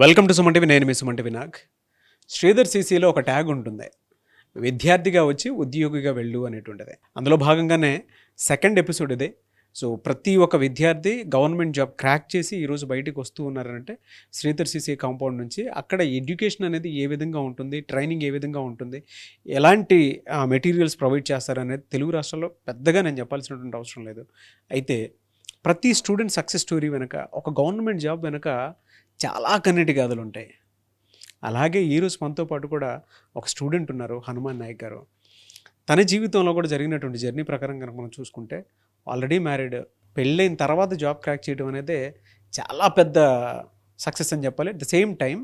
Welcome to Suman TV. నేను మీ Suman TV Nag. Sridhar సీసీలో ఒక tag ఉంటుంది, విద్యార్థిగా వచ్చి ఉద్యోగిగా వెళ్ళు అనేటువంటిది. అందులో భాగంగానే సెకండ్ ఎపిసోడ్ ఇదే. సో ప్రతి ఒక్క విద్యార్థి గవర్నమెంట్ జాబ్ క్రాక్ చేసి ఈరోజు బయటకు వస్తూ ఉన్నారంటే శ్రీధర్ సీసీ కాంపౌండ్ నుంచి. అక్కడ ఎడ్యుకేషన్ అనేది ఏ విధంగా ఉంటుంది, ట్రైనింగ్ ఏ విధంగా ఉంటుంది, ఎలాంటి మెటీరియల్స్ ప్రొవైడ్ చేస్తారనేది తెలుగు రాష్ట్రాల్లో పెద్దగా నేను చెప్పాల్సినటువంటి అవసరం లేదు. అయితే ప్రతి స్టూడెంట్ సక్సెస్ స్టోరీ వెనుక, ఒక గవర్నమెంట్ జాబ్ వెనుక చాలా కన్నీటి గాథలు ఉంటాయి. అలాగే ఈరోజు మనతో పాటు కూడా ఒక స్టూడెంట్ ఉన్నారు, హనుమాన్ నాయక్ గారు. తన జీవితంలో కూడా జరిగినటువంటి జర్నీ ప్రకారం కనుక మనం చూసుకుంటే, ఆల్రెడీ మ్యారీడ్, పెళ్ళైన తర్వాత జాబ్ క్రాక్ చేయడం అనేది చాలా పెద్ద సక్సెస్ అని చెప్పాలి. అట్ ద సేమ్ టైం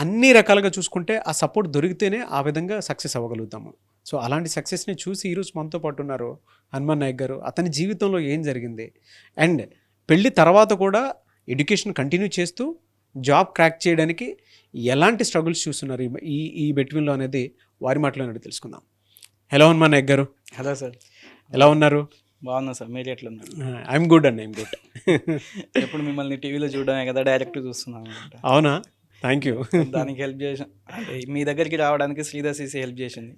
అన్ని రకాలుగా చూసుకుంటే ఆ సపోర్ట్ దొరికితేనే ఆ విధంగా సక్సెస్ అవ్వగలుగుతాము. సో అలాంటి సక్సెస్ని చూసి ఈరోజు మనతో పాటు ఉన్నారు హనుమాన్ నాయక్ గారు. అతని జీవితంలో ఏం జరిగింది, అండ్ పెళ్ళి తర్వాత కూడా ఎడ్యుకేషన్ కంటిన్యూ చేస్తూ జాబ్ క్రాక్ చేయడానికి ఎలాంటి స్ట్రగుల్స్ చూస్తున్నారు ఈ ఈ బిట్వీన్లో అనేది వారి మాటలోనే తెలుసుకుందాం. హలో హనుమాన్ నాయక్ గారు. హలో సార్, ఎలా ఉన్నారు? బాగున్నా సార్, మీరు ఎట్లా ఉన్నారు? ఐఎమ్ గుడ్ అండి, ఐఎమ్ గుడ్. ఎప్పుడు మిమ్మల్ని టీవీలో చూడడమే కదా, డైరెక్ట్ చూస్తున్నాం అనమాట. అవునా, థ్యాంక్ యూ. దానికి హెల్ప్ చేసి, అంటే మీ దగ్గరికి రావడానికి శ్రీధర్ సీసీ హెల్ప్ చేసింది.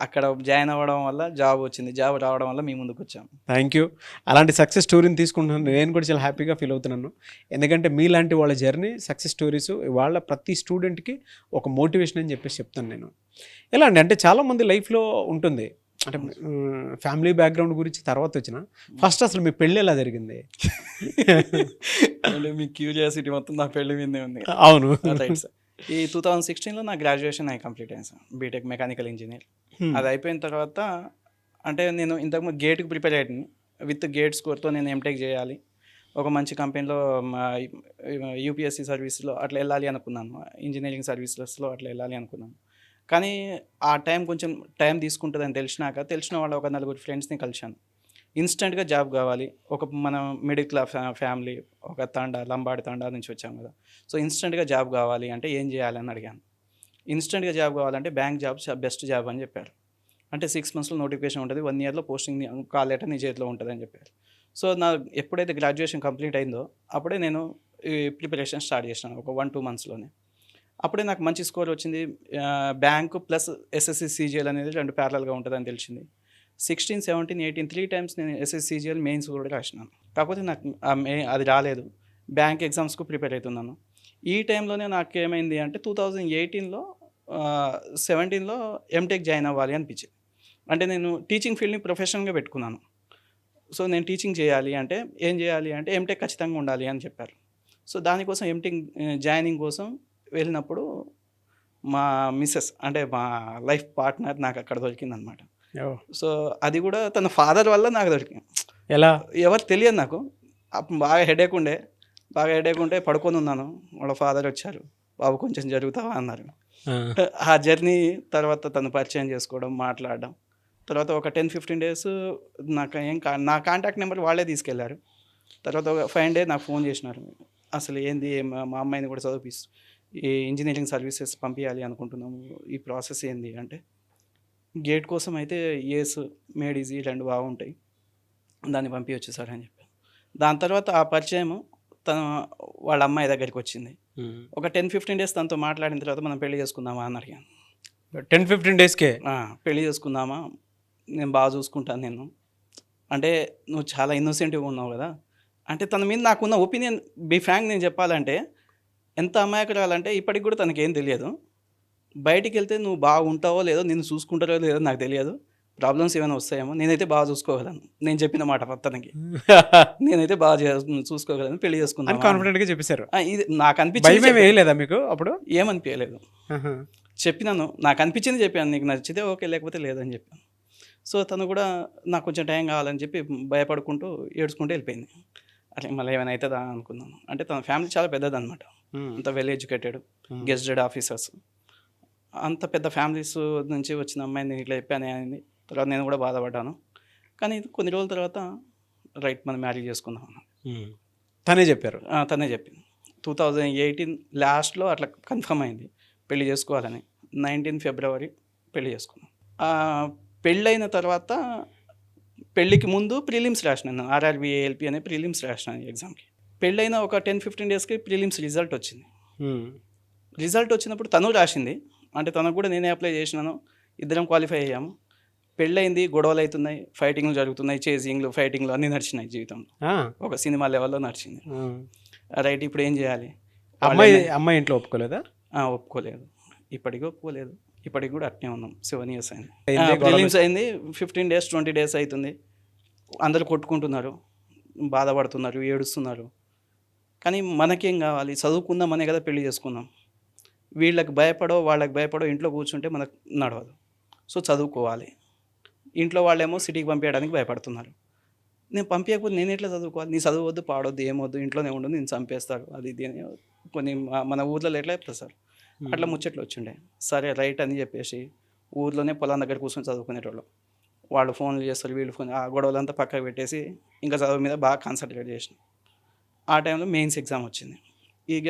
అక్కడ జాయిన్ అవ్వడం వల్ల జాబ్ వచ్చింది, జాబ్ రావడం వల్ల మీ ముందుకు వచ్చాము. Thank you. అలాంటి సక్సెస్ స్టోరీని తీసుకుంటున్నాను, నేను కూడా చాలా హ్యాపీగా ఫీల్ అవుతున్నాను. ఎందుకంటే మీలాంటి వాళ్ళ జర్నీ, సక్సెస్ స్టోరీస్ వాళ్ళ ప్రతి స్టూడెంట్కి ఒక మోటివేషన్ అని చెప్పేసి చెప్తాను నేను. ఎలా అండి అంటే చాలామంది లైఫ్లో ఉంటుంది, అంటే ఫ్యామిలీ బ్యాక్గ్రౌండ్ గురించి తర్వాత వచ్చిన ఫస్ట్ అసలు మీ పెళ్ళి ఎలా జరిగింది? మీ క్యూరియాసిటీ మొత్తం నా పెళ్లి మీదే ఉంది. అవును, రైట్ సార్. ఈ 2016లో నా గ్రాడ్యుయేషన్ అయి కంప్లీట్ అయింది సార్, బీటెక్ మెకానికల్ ఇంజనీర్. అది అయిపోయిన తర్వాత అంటే నేను ఇంతకుముందు గేట్కి ప్రిపేర్ అయ్యాను. విత్ గేట్ స్కోర్తో నేను ఎంటెక్ చేయాలి, ఒక మంచి కంపెనీలో యూపీఎస్సీ సర్వీస్లో అట్లా వెళ్ళాలి అనుకున్నాను, ఇంజనీరింగ్ సర్వీసెస్లో అట్లా వెళ్ళాలి అనుకున్నాను. కానీ ఆ కొంచెం టైం తీసుకుంటుందని తెలిసిన వాళ్ళ ఒక నలుగురు ఫ్రెండ్స్ని కలిశాను. ఇన్స్టెంట్గా జాబ్ కావాలి, మనం మిడిల్ క్లాస్ ఫ్యామిలీ, ఒక లంబాడి తండా నుంచి వచ్చాం కదా. సో ఇన్స్టెంట్గా జాబ్ కావాలి అంటే ఏం చేయాలని అడిగాను. ఇన్స్టెంట్గా జాబ్ కావాలంటే బ్యాంక్ జాబ్ బెస్ట్ జాబ్ అని చెప్పారు. అంటే 6 monthsలో నోటిఫికేషన్ ఉంటుంది, 1 yearలో పోస్టింగ్ కాల్ లెటర్ నీ చేతిలో ఉంటుంది అని చెప్పారు. సో ఎప్పుడైతే గ్రాడ్యుయేషన్ కంప్లీట్ అయిందో అప్పుడే నేను ఈ ప్రిపరేషన్ స్టార్ట్ చేసినాను, ఒక 1-2 monthsలోనే. అప్పుడే నాకు మంచి స్కోర్ వచ్చింది. బ్యాంకు ప్లస్ ఎస్ఎస్సి సిజిఎల్ అనేది 2 ప్యారలల్గా ఉంటుందని తెలిసింది. 16, 17, 18 3 times నేను ఎస్ఎస్సి సిజిఎల్ మెయిన్స్ కూడా రాసినాను. కాకపోతే నాకు అది రాలేదు. బ్యాంక్ ఎగ్జామ్స్కు ప్రిపేర్ అవుతున్నాను. ఈ టైంలోనే నాకు ఏమైంది అంటే 2018లో 17లో ఎంటెక్ జాయిన్ అవ్వాలి అనిపించింది. అంటే నేను టీచింగ్ ఫీల్డ్ని ప్రొఫెషనల్గా పెట్టుకున్నాను. సో నేను టీచింగ్ చేయాలి అంటే ఏం చేయాలి అంటే ఎంటెక్ ఖచ్చితంగా ఉండాలి అని చెప్పారు. సో దానికోసం ఎంటెక్ జాయినింగ్ కోసం వెళ్ళినప్పుడు మా మిస్సెస్ అంటే మా లైఫ్ పార్ట్నర్ నాకు అక్కడ దొరికిందనమాట. సో అది కూడా తన ఫాదర్ వల్ల నాకు దొరికింది. ఎలా ఎవరు తెలియదు నాకు. బాగా హెడేక్ ఉంటే పడుకొని ఉన్నాను. వాళ్ళ ఫాదర్ వచ్చారు, బాబు కొంచెం జరుగుతావా అన్నారు. ఆ జర్నీ తర్వాత తను పరిచయం చేసుకోవడం, మాట్లాడడం, తర్వాత ఒక 10-15 days నా కాంటాక్ట్ నెంబర్ వాళ్ళే తీసుకెళ్లారు. తర్వాత ఒక 5 days నాకు ఫోన్ చేసినారు. అసలు ఏంది, మా అమ్మాయిని కూడా చదివిస్తూ ఈ ఇంజనీరింగ్ సర్వీసెస్ పంపించాలి అనుకుంటున్నాము, ఈ ప్రాసెస్ ఏంది అంటే, గేట్ కోసం అయితే ఏస్ మేడ్ ఈజీ 2 బాగుంటాయి, దాన్ని పంపించచ్చు సార్ అని చెప్పాను. దాని తర్వాత ఆ పరిచయం వాళ్ళ అమ్మాయి దగ్గరికి వచ్చింది. ఒక 10-15 days తనతో మాట్లాడిన తర్వాత మనం పెళ్లి చేసుకుందామా అని అడిగాను. 10-15 daysకే పెళ్లి చేసుకుందామా, నేను బాగా చూసుకుంటాను నేను అంటే, నువ్వు చాలా ఇన్నోసెంట్గా ఉన్నావు కదా అంటే. తన మీద నాకున్న ఒపీనియన్ బీ ఫ్రాంక్ నేను చెప్పాలంటే, ఎంత అమాయకురాలంటే ఇప్పటికి కూడా తనకేం తెలియదు. బయటికి వెళ్తే నువ్వు బాగుంటావో లేదో, నిన్ను చూసుకుంటారో లేదో నాకు తెలియదు, ప్రాబ్లమ్స్ ఏమైనా వస్తాయేమో, నేనైతే బాగా చూసుకోగలను. నేను చెప్పిన మాట తనకి, నేనైతే బాగా చూసుకోగలను, పెళ్లి చేసుకున్నాను కాన్ఫిడెంట్గా చెప్పేశారు. ఇది నాకు అనిపించింది. వేయలేదా మీకు అప్పుడు? ఏమనిపించలేదు, చెప్పినాను, నాకు అనిపించింది చెప్పాను, నీకు నచ్చితే ఓకే, లేకపోతే లేదని చెప్పాను. సో తను కూడా నాకు కొంచెం టైం కావాలని చెప్పి భయపడుకుంటూ ఏడ్చుకుంటూ వెళ్ళిపోయింది. అట్లా మళ్ళీ ఏమైనా అవుతుందా అనుకున్నాను. అంటే తన ఫ్యామిలీ చాలా పెద్దదన్నమాట, అంత వెల్ ఎడ్యుకేటెడ్, గెస్టెడ్ ఆఫీసర్స్, అంత పెద్ద ఫ్యామిలీస్ నుంచి వచ్చిన అమ్మాయిని ఇట్లా చెప్పాను అయింది. తర్వాత నేను కూడా బాధపడ్డాను. కానీ కొన్ని రోజుల తర్వాత రైట్ మనం మ్యారేజ్ చేసుకుందాం అన్నాను. తనే చెప్పారు? తనే చెప్పింది. 2018 లాస్ట్లో అట్లా కన్ఫర్మ్ అయింది పెళ్లి చేసుకోవాలని. 19 February పెళ్లి చేసుకున్నాం. పెళ్ళైన తర్వాత పెళ్ళికి ముందు ప్రిలిమ్స్ రాసినాను, ఆర్ఆర్బి ఏఎల్పి అనే ప్రిలిమ్స్ రాసినాను ఎగ్జామ్కి. పెళ్ళైన ఒక 10-15 డేస్కి ప్రిలిమ్స్ రిజల్ట్ వచ్చింది. రిజల్ట్ వచ్చినప్పుడు తను రాసింది, అంటే తనకు కూడా నేనే అప్లై చేసినాను, ఇద్దరం క్వాలిఫై అయ్యాము. పెళ్ళయింది, గొడవలు అవుతున్నాయి, ఫైటింగ్లు జరుగుతున్నాయి, చేజింగ్లు ఫైటింగ్లు అన్నీ నడిచినాయి జీవితంలో, ఒక సినిమా లెవెల్లో నడిచింది. రైట్, ఇప్పుడు ఏం చేయాలి? అమ్మాయి ఇంట్లో ఒప్పుకోలేదా? ఒప్పుకోలేదు, ఇప్పటికీ ఒప్పుకోలేదు. ఇప్పటికి కూడా అట్నే ఉన్నాం. 7 years అయింది. ప్రిలిమ్స్ అయింది, 15 days 20 days అవుతుంది. అందరూ కొట్టుకుంటున్నారు, బాధపడుతున్నారు, ఏడుస్తున్నారు. కానీ మనకేం కావాలి? చదువుకుందామనే కదా పెళ్లి చేసుకుందాం. వీళ్ళకి భయపడో వాళ్ళకి భయపడో ఇంట్లో కూర్చుంటే మనకు నడవదు. సో చదువుకోవాలి. ఇంట్లో వాళ్ళేమో సిటీకి పంపించడానికి భయపడుతున్నారు. నేను పంపించకపోతే నేను ఎట్లా చదువుకోవాలి? నీ చదువువద్దు, పాడొద్దు, ఏమొద్దు, ఇంట్లోనే ఉండు, నేను చంపేస్తారు, అది ఇది అని కొన్ని మన ఊర్లలో ఎట్లా చెప్తారు సార్, అట్లా ముచ్చట్లు వచ్చిండే. సరే రైట్ అని చెప్పేసి ఊర్లోనే పొలం దగ్గర కూర్చొని చదువుకునేటోళ్ళు. వాళ్ళు ఫోన్లు చేస్తారు, వీళ్ళు ఫోన్, ఆ గొడవలంతా పక్కకు పెట్టేసి ఇంకా చదువు మీద బాగా కాన్సన్ట్రేట్ చేసిన. ఆ టైంలో మెయిన్స్ ఎగ్జామ్ వచ్చింది. ఇక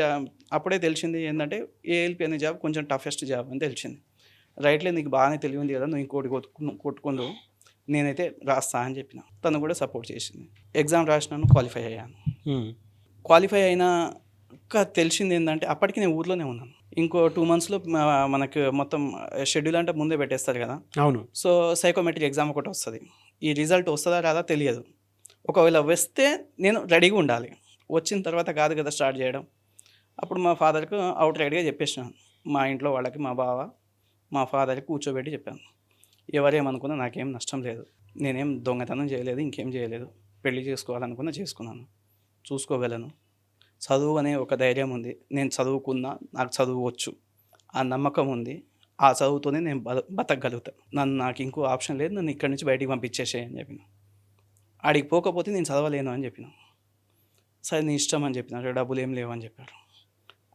అప్పుడే తెలిసింది ఏంటంటే ఏఎల్పి అనే జాబ్ కొంచెం టఫెస్ట్ జాబ్ అని తెలిసింది. రైట్లే, నీకు బాగానే తెలియంది కదా, నువ్వు ఇంకోటి కొట్టుకుందు, నేనైతే రాస్తా అని చెప్పిన. తను కూడా సపోర్ట్ చేసింది. ఎగ్జామ్ రాసినాను, క్వాలిఫై అయ్యాను. క్వాలిఫై అయినాక తెలిసింది ఏంటంటే అప్పటికి నేను ఊర్లోనే ఉన్నాను. ఇంకో 2 monthsలో మనకు మొత్తం షెడ్యూల్ అంటే ముందే పెట్టేస్తారు కదా. అవును. సో సైకోమెట్రిక్ ఎగ్జామ్ ఒకటి వస్తుంది. ఈ రిజల్ట్ వస్తుందా రాదా తెలియదు. ఒకవేళ వస్తే నేను రెడీగా ఉండాలి. వచ్చిన తర్వాత కాదు కదా స్టార్ట్ చేయడం. అప్పుడు మా ఫాదర్కి అవుట్ రైట్గా చెప్పేసినాను. మా ఇంట్లో వాళ్ళకి, మా బావ, మా ఫాదర్కి కూర్చోబెట్టి చెప్పాను, ఎవరేమనుకున్నా నాకేం నష్టం లేదు, నేనేం దొంగతనం చేయలేదు, ఇంకేం చేయలేదు, పెళ్లి చేసుకోవాలనుకున్నా చేసుకున్నాను, చూసుకోగలను, చదువు అనే ఒక ధైర్యం ఉంది, నేను చదువుకున్నా, నాకు చదువువచ్చు, ఆ నమ్మకం ఉంది, ఆ చదువుతోనే నేను బతకగలుగుతాను, నాకు ఇంకో ఆప్షన్ లేదు, నన్ను ఇక్కడి నుంచి బయటికి పంపించేసేయి అని చెప్పిన. ఆడికి పోకపోతే నేను చదవలేను అని చెప్పిన. సరే నీ ఇష్టం అని చెప్పినారు, డబ్బులు ఏం లేవు అని చెప్పారు.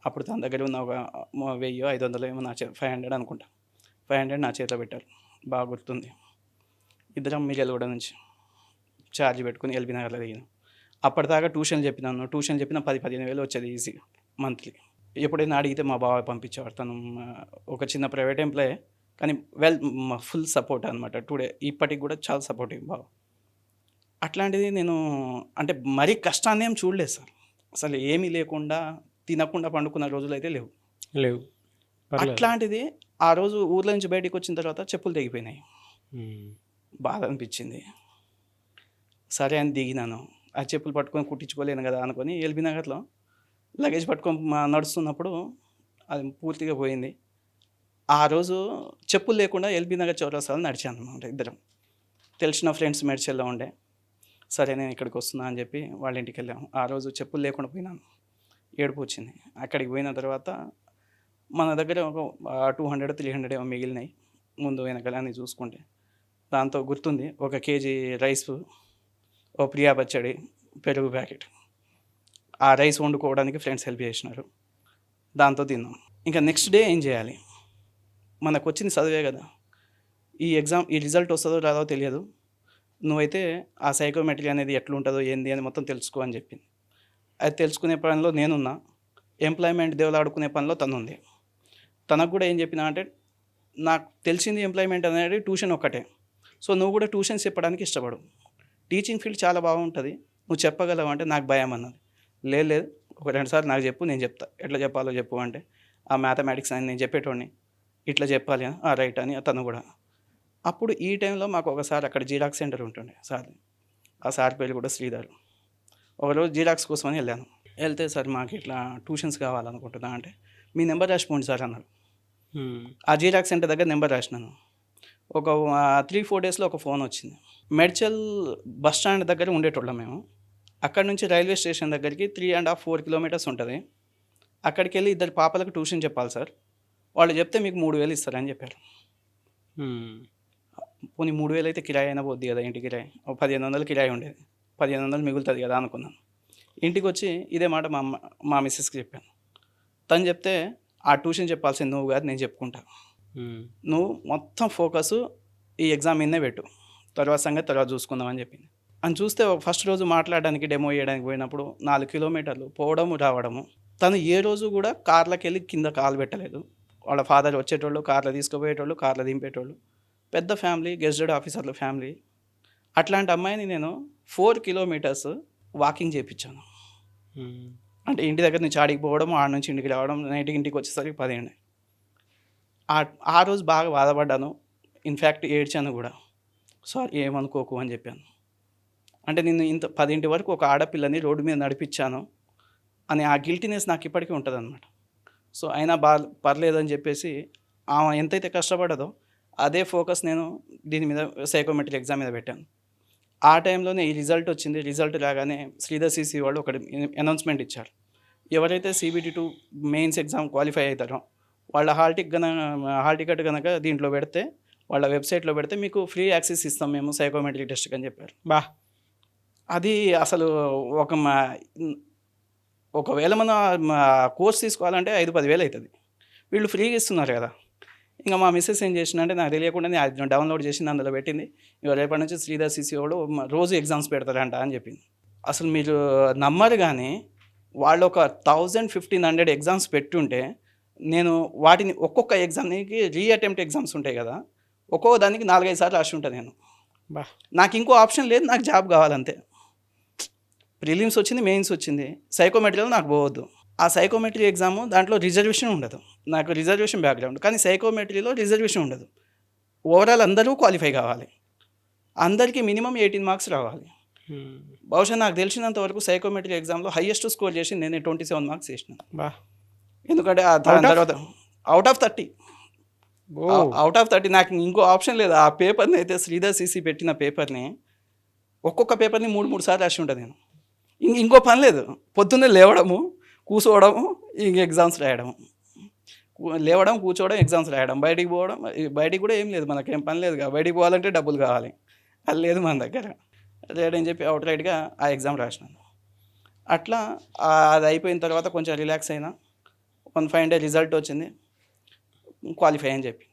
అప్పుడు తన దగ్గర ఉన్న ఒక 1000-500 ఏమో నా 500 అనుకుంటా, 500 నా చేతిలో పెట్టారు, బాగా గుర్తుంది. ఇద్దరం మిర్యాలగూడ నుంచి ఛార్జ్ పెట్టుకుని ఎల్బీ నగర్లో దిగినాం. అప్పటిదాకా ట్యూషన్ చెప్పినాను, ట్యూషన్ చెప్పిన 10-15 వేలు వచ్చేది ఈజీ మంత్లీ. ఎప్పుడైనా అడిగితే మా బావ పంపించేవాడు. తను ఒక చిన్న ప్రైవేట్ ఎంప్లాయ్, కానీ ఫుల్ సపోర్ట్ అనమాట. టుడే ఇప్పటికి కూడా చాలా సపోర్టివ్ బావ. అట్లాంటిది నేను అంటే మరీ కష్టాన్ని ఏం చూడలేదు సార్. అసలు ఏమీ లేకుండా తినకుండా పండుకున్న రోజులు అయితే లేవు. అట్లాంటిది ఆ రోజు ఊర్లో నుంచి బయటికి వచ్చిన తర్వాత చెప్పులు తెగిపోయినాయి. బాధ అనిపించింది. సరే అని దిగినాను. ఆ చెప్పులు పట్టుకొని కుట్టించుకోలేను కదా అనుకొని ఎల్బీ నగర్లో లగేజ్ పట్టుకొని నడుస్తున్నప్పుడు అది పూర్తిగా పోయింది. ఆ రోజు చెప్పులు లేకుండా ఎల్బీ నగర్ చౌరస్తాలో నడిచాను అనమాట. ఇద్దరం తెలిసిన ఫ్రెండ్స్ మెడ్చల్లో ఉండే. సరే నేను ఇక్కడికి వస్తున్నా అని చెప్పి వాళ్ళ ఇంటికి వెళ్ళాము. ఆ రోజు చెప్పులు లేకుండా పోయినాను, ఏడుపు వచ్చింది. అక్కడికి పోయిన తర్వాత మన దగ్గర ఒక 200-300 ఏమో మిగిలినాయి, ముందు వెనకాలని చూసుకుంటే. దాంతో గుర్తుంది, 1 kg రైస్, ఓ ప్రియా పచ్చడి, పెరుగు ప్యాకెట్. ఆ రైస్ వండుకోవడానికి ఫ్రెండ్స్ హెల్ప్ చేసినారు, దాంతో తిన్నాం. ఇంకా నెక్స్ట్ డే ఏం చేయాలి? మనకు వచ్చింది చదివే కదా. ఈ రిజల్ట్ వస్తుందో రాదో తెలియదు, నువ్వైతే ఆ సైకోమెట్రీ అనేది ఎట్లుంటుందో ఏంది అని మొత్తం తెలుసుకో అని చెప్పింది. అది తెలుసుకునే పనిలో నేనున్నా, ఎంప్లాయ్మెంట్ దేవులాడుకునే పనిలో తనుంది. తనకు కూడా ఏం చెప్పినా అంటే, నాకు తెలిసింది ఎంప్లాయ్మెంట్ అనేది ట్యూషన్ ఒక్కటే, సో నువ్వు కూడా ట్యూషన్స్ చెప్పడానికి ఇష్టపడు, టీచింగ్ ఫీల్డ్ చాలా బాగుంటుంది, నువ్వు చెప్పగలవు అంటే నాకు భయం అన్నది. లేదు, ఒక 2 సార్లు నాకు చెప్పు, నేను చెప్తా, ఎట్లా చెప్పాలో చెప్పు అంటే, ఆ మ్యాథమెటిక్స్ అని నేను చెప్పేటోడిని, ఇట్లా చెప్పాలి రైట్ అని తను కూడా. అప్పుడు ఈ టైంలో మాకు ఒకసారి అక్కడ జిరాక్స్ సెంటర్ ఉంటుండే సార్, ఆ సార్ పేరు కూడా శ్రీధర్. ఒకరోజు జిరాక్స్ కోసమని వెళ్ళాను. వెళ్తే సార్ మాకు ఇట్లా ట్యూషన్స్ కావాలనుకుంటున్నా అంటే, మీ నెంబర్ రాసిపోండి సార్ అన్నారు. ఆ జిరాక్స్ సెంటర్ దగ్గర నెంబర్ రాసినాను. ఒక 3-4 డేస్లో ఒక ఫోన్ వచ్చింది. మెడ్చల్ బస్ స్టాండ్ దగ్గర ఉండేటోళ్ళం మేము. అక్కడ నుంచి రైల్వే స్టేషన్ దగ్గరికి 3.5-4 kilometers ఉంటుంది. అక్కడికి వెళ్ళి 2 పాపలకు ట్యూషన్ చెప్పాలి సార్, వాళ్ళు చెప్తే మీకు 3000 ఇస్తారని చెప్పారు. పోనీ 3000 అయితే కిరాయి అయినా పోద్ది కదా, ఇంటి కిరాయి 1500 కిరాయి ఉండేది, 1500 మిగులుతుంది కదా అనుకున్నాను. ఇంటికి వచ్చి ఇదే మాట మా మిస్సెస్కి చెప్పాను. తను చెప్తే, ఆ ట్యూషన్ చెప్పాల్సింది నువ్వు కాదు, నేను చెప్పుకుంటా, నువ్వు మొత్తం ఫోకస్ ఈ ఎగ్జామ్ మీదనే పెట్టు, తర్వాత సంగతి తర్వాత చూసుకుందామని చెప్పింది. అని చూస్తే ఫస్ట్ రోజు మాట్లాడడానికి డెమో వేయడానికి పోయినప్పుడు 4 kilometers పోవడము రావడము. తను ఏ రోజు కూడా కార్లోకి వెళ్ళి కింద కాలు పెట్టలేదు. వాళ్ళ ఫాదర్ వచ్చేటోళ్ళు, కార్లో తీసుకుపోయేటోళ్ళు, కార్లో దింపేటోళ్ళు, పెద్ద ఫ్యామిలీ, గెస్టెడ్ ఆఫీసర్ల ఫ్యామిలీ. అట్లాంటి అమ్మాయిని నేను 4 kilometers వాకింగ్ చేయించాను. అంటే ఇంటి దగ్గర నుంచి ఆడికి పోవడం, ఆడ నుంచి ఇంటికి రావడం, నైట్కి ఇంటికి వచ్చేసరికి 10 అయింది. ఆ రోజు బాగా బాధపడ్డాను. ఇన్ఫ్యాక్ట్ ఏడ్చాను కూడా. సారీ ఏమనుకోకు అని చెప్పాను. అంటే నేను ఇంత 10 వరకు ఒక ఆడపిల్లని రోడ్డు మీద నడిపించాను అని ఆ గిల్టీనెస్ నాకు ఇప్పటికీ ఉంటుందన్నమాట. సో అయినా పర్లేదని చెప్పేసి ఆమె ఎంతైతే కష్టపడ్డదో అదే ఫోకస్ నేను దీని మీద సైకోమెట్రిక్ ఎగ్జామ్ మీద పెట్టాను. ఆ టైంలోనే ఈ రిజల్ట్ వచ్చింది. రిజల్ట్ రాగానే శ్రీధర్ సిసి వాళ్ళు ఒకటి అనౌన్స్మెంట్ ఇచ్చారు. ఎవరైతే CBT2 మెయిన్స్ ఎగ్జామ్ క్వాలిఫై అవుతారో వాళ్ళ హాల్ టికెట్ కనుక దీంట్లో పెడితే, వాళ్ళ వెబ్సైట్లో పెడితే మీకు ఫ్రీ యాక్సెస్ ఇస్తాం మేము సైకోమెట్రిక్ టెస్ట్కి అని చెప్పారు. అది అసలు ఒకవేళ మనం కోర్స్ తీసుకోవాలంటే 5-10 వేలు అవుతుంది. వీళ్ళు ఫ్రీగా ఇస్తున్నారు కదా. ఇంకా మా మిస్సెస్ ఏం చేసిందంటే నాకు తెలియకుండానే అది డౌన్లోడ్ చేసింది, అందులో పెట్టింది. ఇక రేపటి నుంచి శ్రీధర్ సిసి వాళ్ళు రోజు ఎగ్జామ్స్ పెడతారంట అని చెప్పింది. అసలు మీరు నమ్మరు కానీ వాళ్ళు ఒక 1000-1500 ఎగ్జామ్స్ పెట్టుంటే నేను వాటిని ఒక్కొక్క ఎగ్జామ్కి రీఅటెంప్ట్ ఎగ్జామ్స్ ఉంటాయి కదా, ఒక్కొక్క దానికి 4-5 సార్లు రాసి ఉంటాను నేను. నాకు ఇంకో ఆప్షన్ లేదు, నాకు జాబ్ కావాలంతే. ప్రిలిమ్స్ వచ్చింది, మెయిన్స్ వచ్చింది, సైకోమెట్రీలో నాకు పోవద్దు. ఆ సైకోమెట్రీ ఎగ్జాము దాంట్లో రిజర్వేషన్ ఉండదు. నాకు రిజర్వేషన్ బ్యాక్గ్రౌండ్, కానీ సైకోమెట్రీలో రిజర్వేషన్ ఉండదు. ఓవరాల్ అందరూ క్వాలిఫై కావాలి, అందరికీ మినిమం 18 మార్క్స్ రావాలి. బహుశా నాకు తెలిసినంత వరకు సైకోమెట్రీ ఎగ్జామ్లో హైయెస్ట్ స్కోర్ చేసి నేను 27 మార్క్స్ చేసినాను. ఎందుకంటే తర్వాత అవుట్ ఆఫ్ 30 నాకు ఇంకో ఆప్షన్ లేదు. ఆ పేపర్ని అయితే శ్రీధర్ సిసి పెట్టిన పేపర్ని ఒక్కొక్క పేపర్ని 3 సార్లు రాసి ఉంటుంది నేను. ఇంకో పని లేదు, పొద్దున్నే లేవడము, కూర్చోవడము, ఇంక ఎగ్జామ్స్ రాయడము, లేవడం, కూర్చోవడం, ఎగ్జామ్స్ రాయడం, బయటికి పోవడం. బయటికి కూడా ఏం లేదు, మనకేం పని లేదు. బయటికి పోవాలంటే డబ్బులు కావాలి, అది లేదు మన దగ్గర. లేడని చెప్పి అవుట్ రైట్గా ఆ ఎగ్జామ్ రాసినాను. అట్లా అది అయిపోయిన తర్వాత కొంచెం రిలాక్స్ అయినా. 1 డే రిజల్ట్ వచ్చింది, క్వాలిఫై అని చెప్పి.